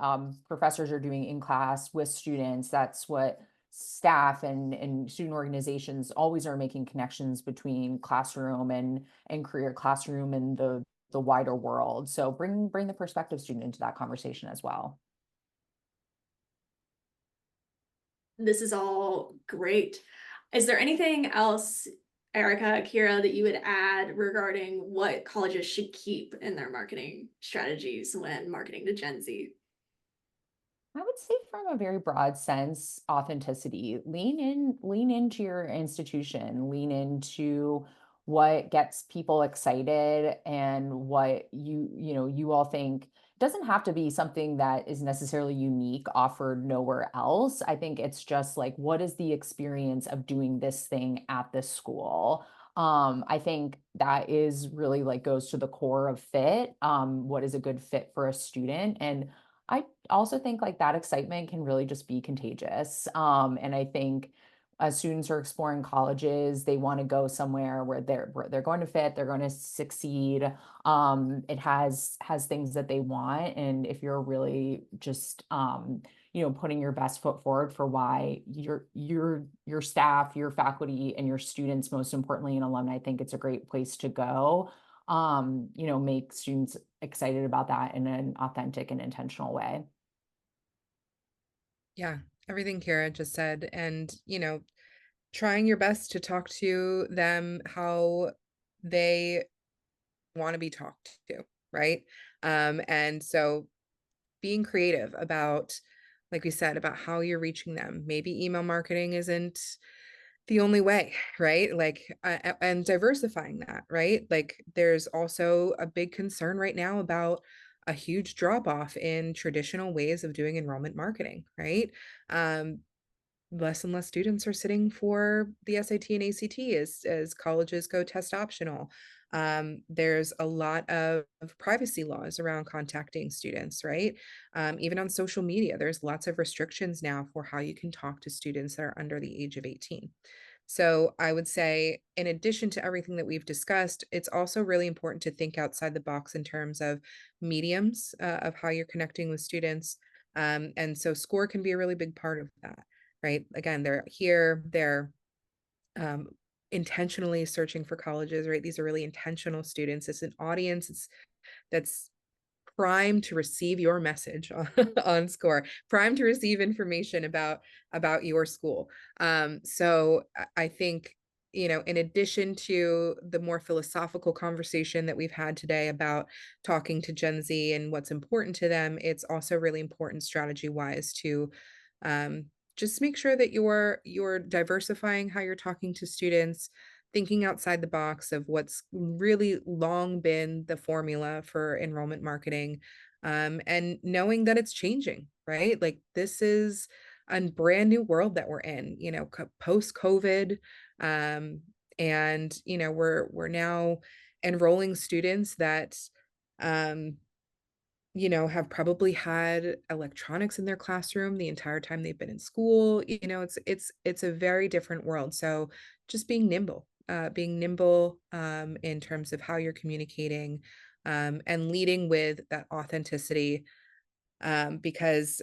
professors are doing in class with students. That's what staff and student organizations always are, making connections between classroom and career, classroom and the wider world. So bring the prospective student into that conversation as well. This is all great. Is there anything else, Erica, Kira, that you would add regarding what colleges should keep in their marketing strategies when marketing to Gen Z? I would say, from a very broad sense, authenticity. Lean into your institution, lean into what gets people excited and what you all think. Doesn't have to be something that is necessarily unique, offered nowhere else. I think it's just like, what is the experience of doing this thing at this school? I think that is really, like, goes to the core of fit. What is a good fit for a student? And I also think, like, that excitement can really just be contagious. And I think as students are exploring colleges, they want to go somewhere where they're going to fit, they're going to succeed. It has things that they want, and if you're really just putting your best foot forward for why your staff, your faculty, and your students, most importantly, and alumni, think it's a great place to go. Make students excited about that in an authentic and intentional way. Yeah, everything Kara just said. And, trying your best to talk to them how they want to be talked to, right? And so being creative about, like we said, about how you're reaching them. Maybe email marketing isn't the only way, right? Like, and diversifying that, right? Like, there's also a big concern right now about a huge drop off in traditional ways of doing enrollment marketing, right? Um, Less and less students are sitting for the SAT and ACT as colleges go test optional. There's a lot of privacy laws around contacting students, right? Even on social media, there's lots of restrictions now for how you can talk to students that are under the age of 18. So I would say, in addition to everything that we've discussed, it's also really important to think outside the box in terms of mediums of how you're connecting with students. And so Score can be a really big part of that, right? Again, they're here, they're um, intentionally searching for colleges, right? These are really intentional students. It's an audience that's primed to receive your message on Score, primed to receive information about your school. So I think, in addition to the more philosophical conversation that we've had today about talking to Gen Z and what's important to them, it's also really important strategy wise to um, just make sure that you're diversifying how you're talking to students, thinking outside the box of what's really long been the formula for enrollment marketing, and knowing that it's changing, right? Like, this is a brand new world that we're in, post COVID, um, and we're now enrolling students that um, have probably had electronics in their classroom the entire time they've been in school. It's a very different world. So just being nimble in terms of how you're communicating, and leading with that authenticity, because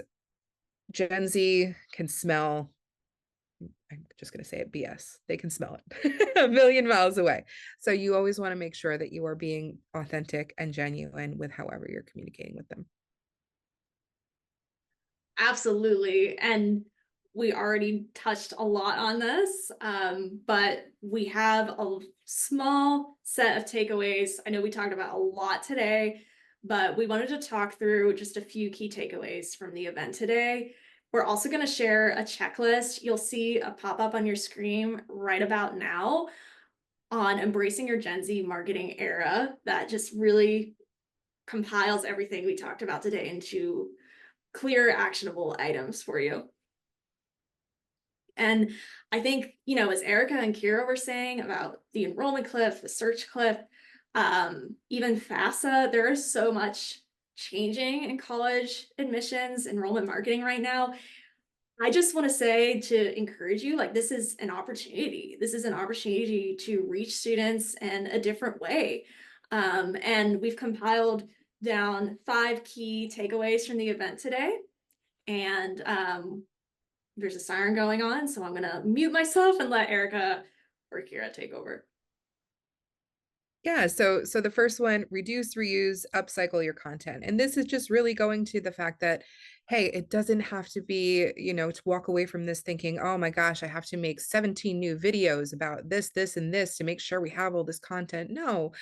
Gen Z can smell. I'm just going to say it, BS. They can smell it a million miles away. So you always want to make sure that you are being authentic and genuine with however you're communicating with them. Absolutely. And we already touched a lot on this, but we have a small set of takeaways. I know we talked about a lot today, but we wanted to talk through just a few key takeaways from the event today. We're also going to share a checklist. You'll see a pop-up on your screen right about now on embracing your Gen Z marketing era that just really compiles everything we talked about today into clear, actionable items for you. And I think, as Erica and Kira were saying about the enrollment cliff, the search cliff, even FAFSA, there is so much changing in college admissions, enrollment marketing right now. I just want to say to encourage you, like, this is an opportunity. This is an opportunity to reach students in a different way. And we've compiled down 5 key takeaways from the event today. And there's a siren going on, so I'm going to mute myself and let Erica or Kira take over. Yeah, so the first one, reduce, reuse, upcycle your content. And this is just really going to the fact that, hey, it doesn't have to be, to walk away from this thinking, oh my gosh, I have to make 17 new videos about this, this, and this to make sure we have all this content. No,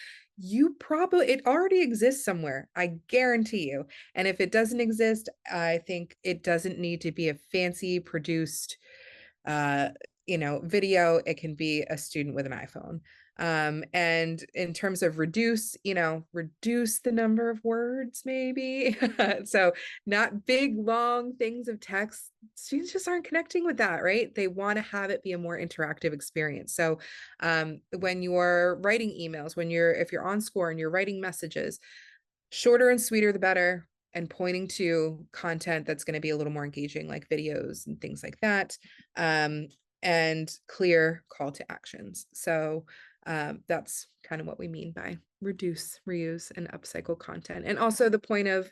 it already exists somewhere. I guarantee you. And if it doesn't exist, I think it doesn't need to be a fancy produced video. It can be a student with an iPhone. And in terms of reduce the number of words, maybe. So not big, long things of text. Students just aren't connecting with that, right? They want to have it be a more interactive experience. So when you're writing emails, if you're on Scoir and you're writing messages, shorter and sweeter, the better, and pointing to content that's going to be a little more engaging, like videos and things like that, and clear call to actions. So that's kind of what we mean by reduce, reuse, and upcycle content. And also the point of,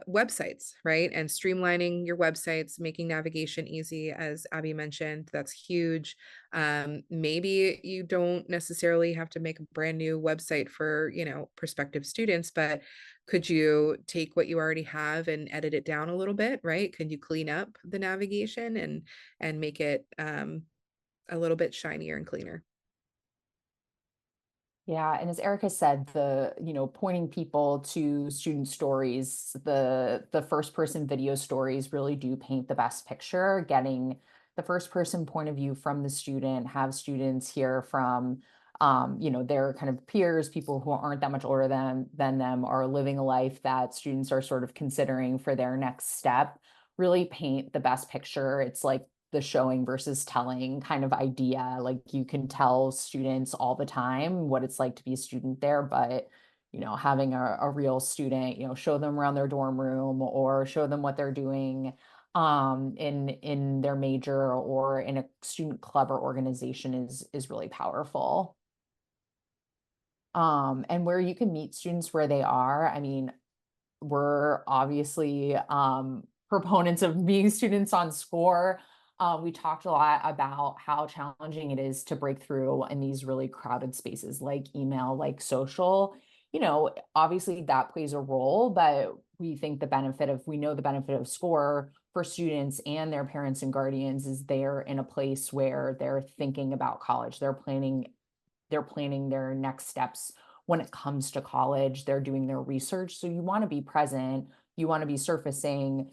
websites, right? And streamlining your websites, making navigation easy, as Abby mentioned, that's huge. Maybe you don't necessarily have to make a brand new website for, prospective students, but could you take what you already have and edit it down a little bit, right? Could you clean up the navigation and make it a little bit shinier and cleaner? Yeah, and as Erica said, pointing people to student stories, the first person video stories really do paint the best picture, getting the first person point of view from the student, have students hear from their kind of peers, people who aren't that much older than them, are living a life that students are sort of considering for their next step, really paint the best picture. It's like the showing versus telling kind of idea. Like, you can tell students all the time what it's like to be a student there, but having a real student, show them around their dorm room or show them what they're doing in their major or in a student club or organization is really powerful. And where you can meet students where they are. I mean, we're obviously proponents of being students on Scoir. We talked a lot about how challenging it is to break through in these really crowded spaces like email, like social. Obviously that plays a role, but we know the benefit of Scoir for students and their parents and guardians is they're in a place where they're thinking about college. They're planning their next steps when it comes to college. They're doing their research. So you want to be present. You want to be surfacing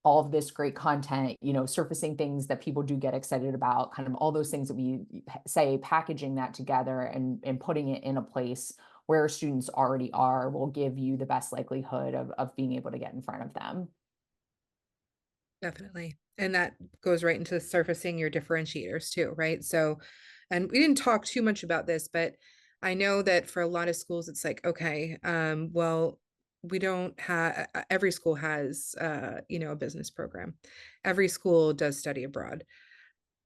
all of this great content, surfacing things that people do get excited about, kind of all those things that we say, packaging that together and putting it in a place where students already are will give you the best likelihood of being able to get in front of them. Definitely. And that goes right into surfacing your differentiators too, right? So, and we didn't talk too much about this, but I know that for a lot of schools, it's like, okay, well, we don't have, every school has, a business program. Every school does study abroad.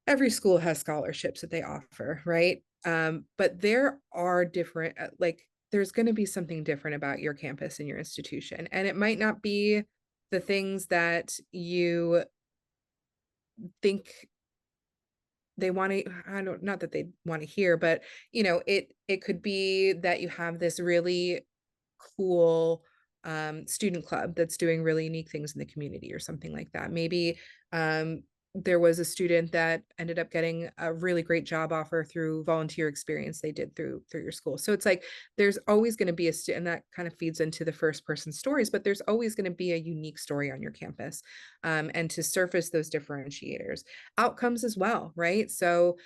Every school has scholarships that they offer, right? But there are different, like, there's going to be something different about your campus and your institution. And it might not be the things that you think they want to, I don't, not that they want to hear, but it could be that you have this really cool student club that's doing really unique things in the community or something like that. Maybe there was a student that ended up getting a really great job offer through volunteer experience they did through your school. So it's like there's always going to be and that kind of feeds into the first person stories, but there's always going to be a unique story on your campus, and to surface those differentiators, outcomes as well, right? So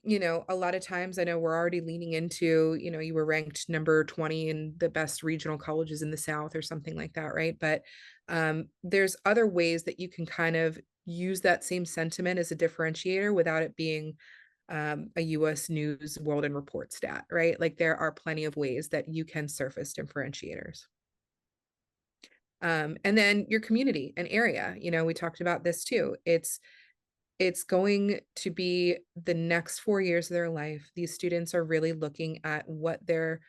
a lot of times I know we're already leaning into, you were ranked number 20 in the best regional colleges in the South or something like that, right? But there's other ways that you can kind of use that same sentiment as a differentiator without it being a US News World and Report stat, right? Like there are plenty of ways that you can surface differentiators. And then your community and area, we talked about this too. It's going to be the next 4 years of their life. These students are really looking at what their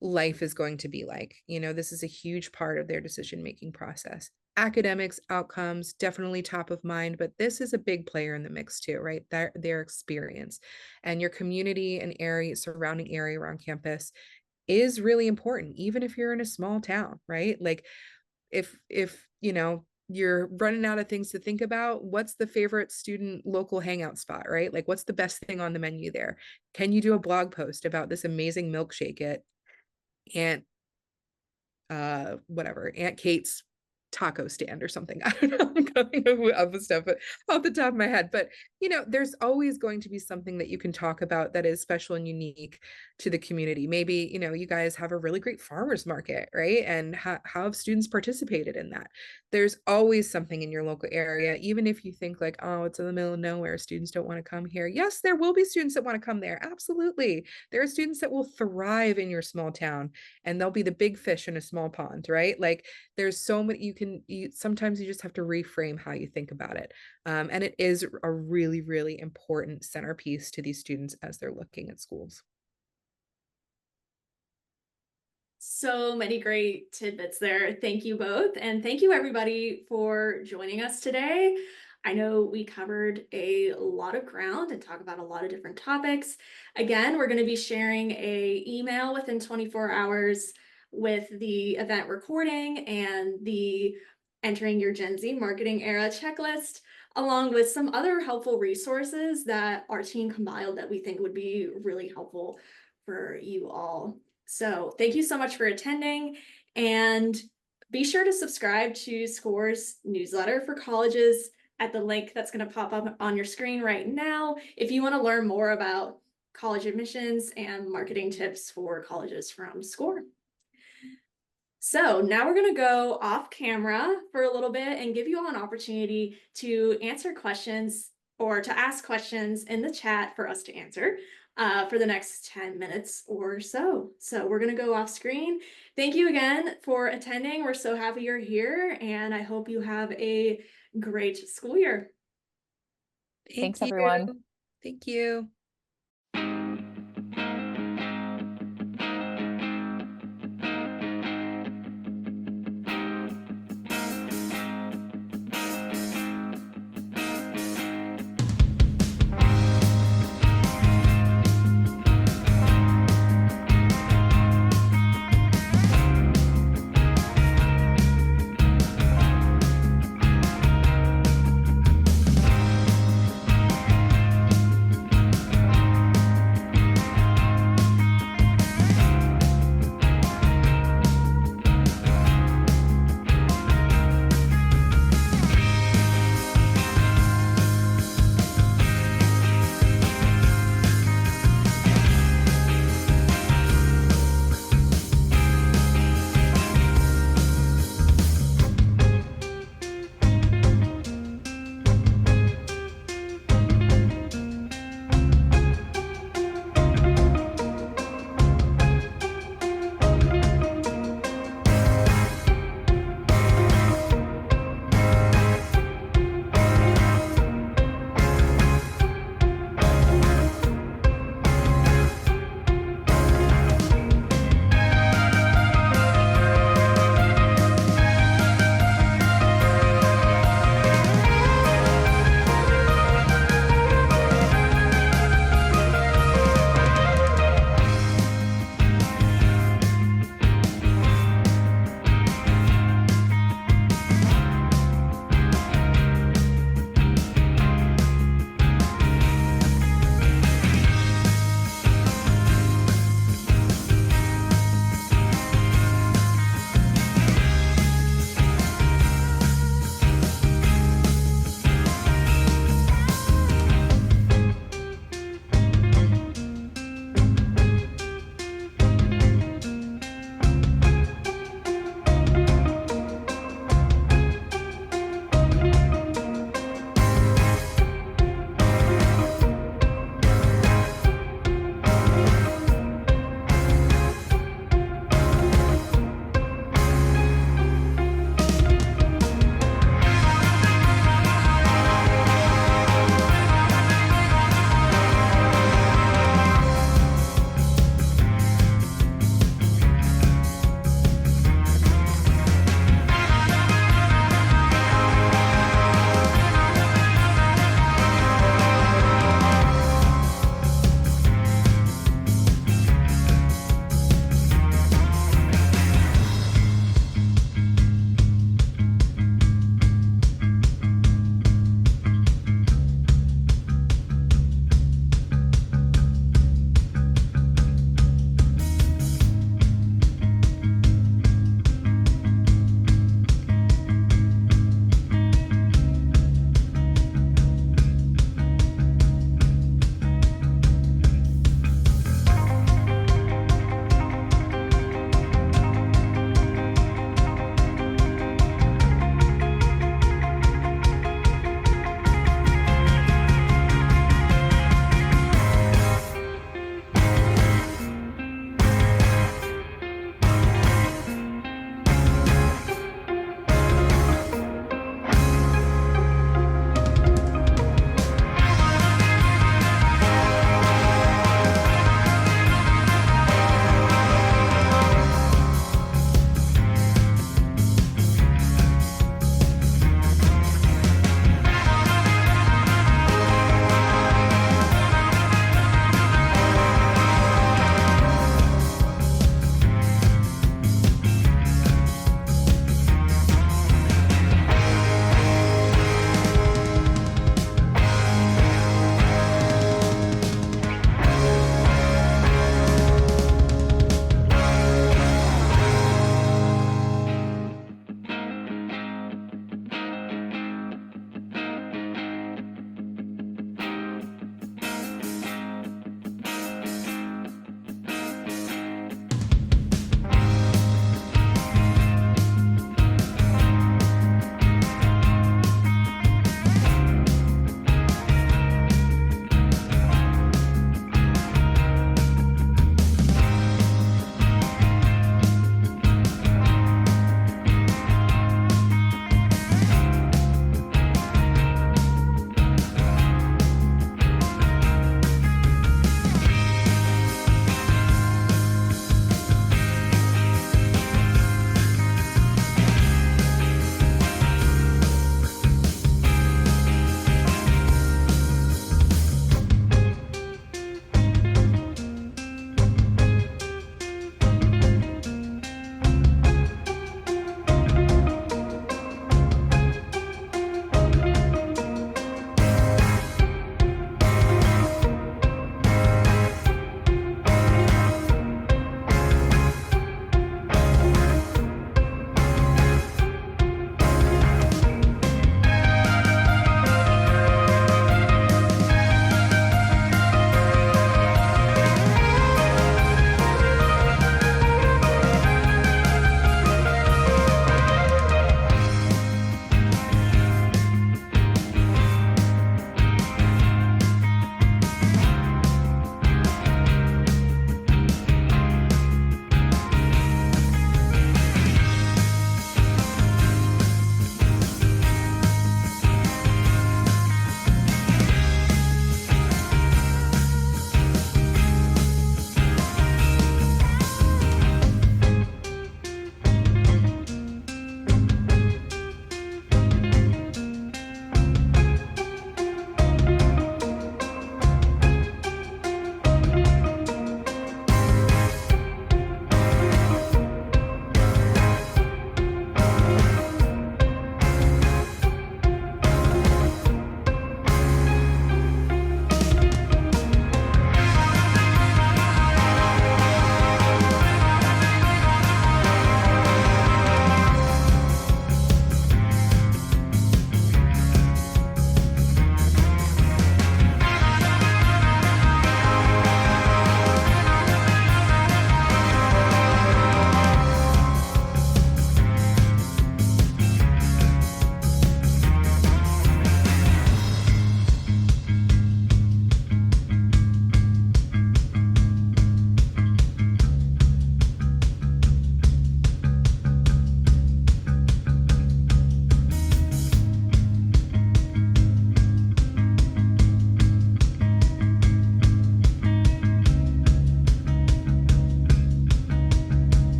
life is going to be like. This is a huge part of their decision-making process. Academics, outcomes, definitely top of mind, but this is a big player in the mix too, right? Their experience and your community and surrounding area around campus is really important, even if you're in a small town, right? Like if you're running out of things to think about, what's the favorite student local hangout spot, right? Like what's the best thing on the menu there? Can you do a blog post about this amazing milkshake at Aunt whatever, Aunt Kate's taco stand or something? I don't know. I'm coming up with stuff off the top of my head, but there's always going to be something that you can talk about that is special and unique to the community. Maybe you guys have a really great farmers market, right? And how have students participated in that? There's always something in your local area, even if you think like, oh, it's in the middle of nowhere, students don't want to come here. Yes, there will be students that want to come there. Absolutely. There are students that will thrive in your small town, and they'll be the big fish in a small pond, right? Like there's so many sometimes you just have to reframe how you think about it. And it is a really, really important centerpiece to these students as they're looking at schools. So many great tidbits there. Thank you both. And thank you everybody for joining us today. I know we covered a lot of ground and talk about a lot of different topics. Again, we're going to be sharing a email within 24 hours with the event recording and the entering your Gen Z marketing era checklist, along with some other helpful resources that our team compiled that we think would be really helpful for you all. So thank you so much for attending, and be sure to subscribe to Scoir's newsletter for colleges at the link that's going to pop up on your screen right now if you want to learn more about college admissions and marketing tips for colleges from Scoir. So now we're going to go off camera for a little bit and give you all an opportunity to answer questions or to ask questions in the chat for us to answer for the next 10 minutes or so. So we're going to go off screen. Thank you again for attending. We're so happy you're here, and I hope you have a great school year. Thanks, Thank everyone. you. Thank you.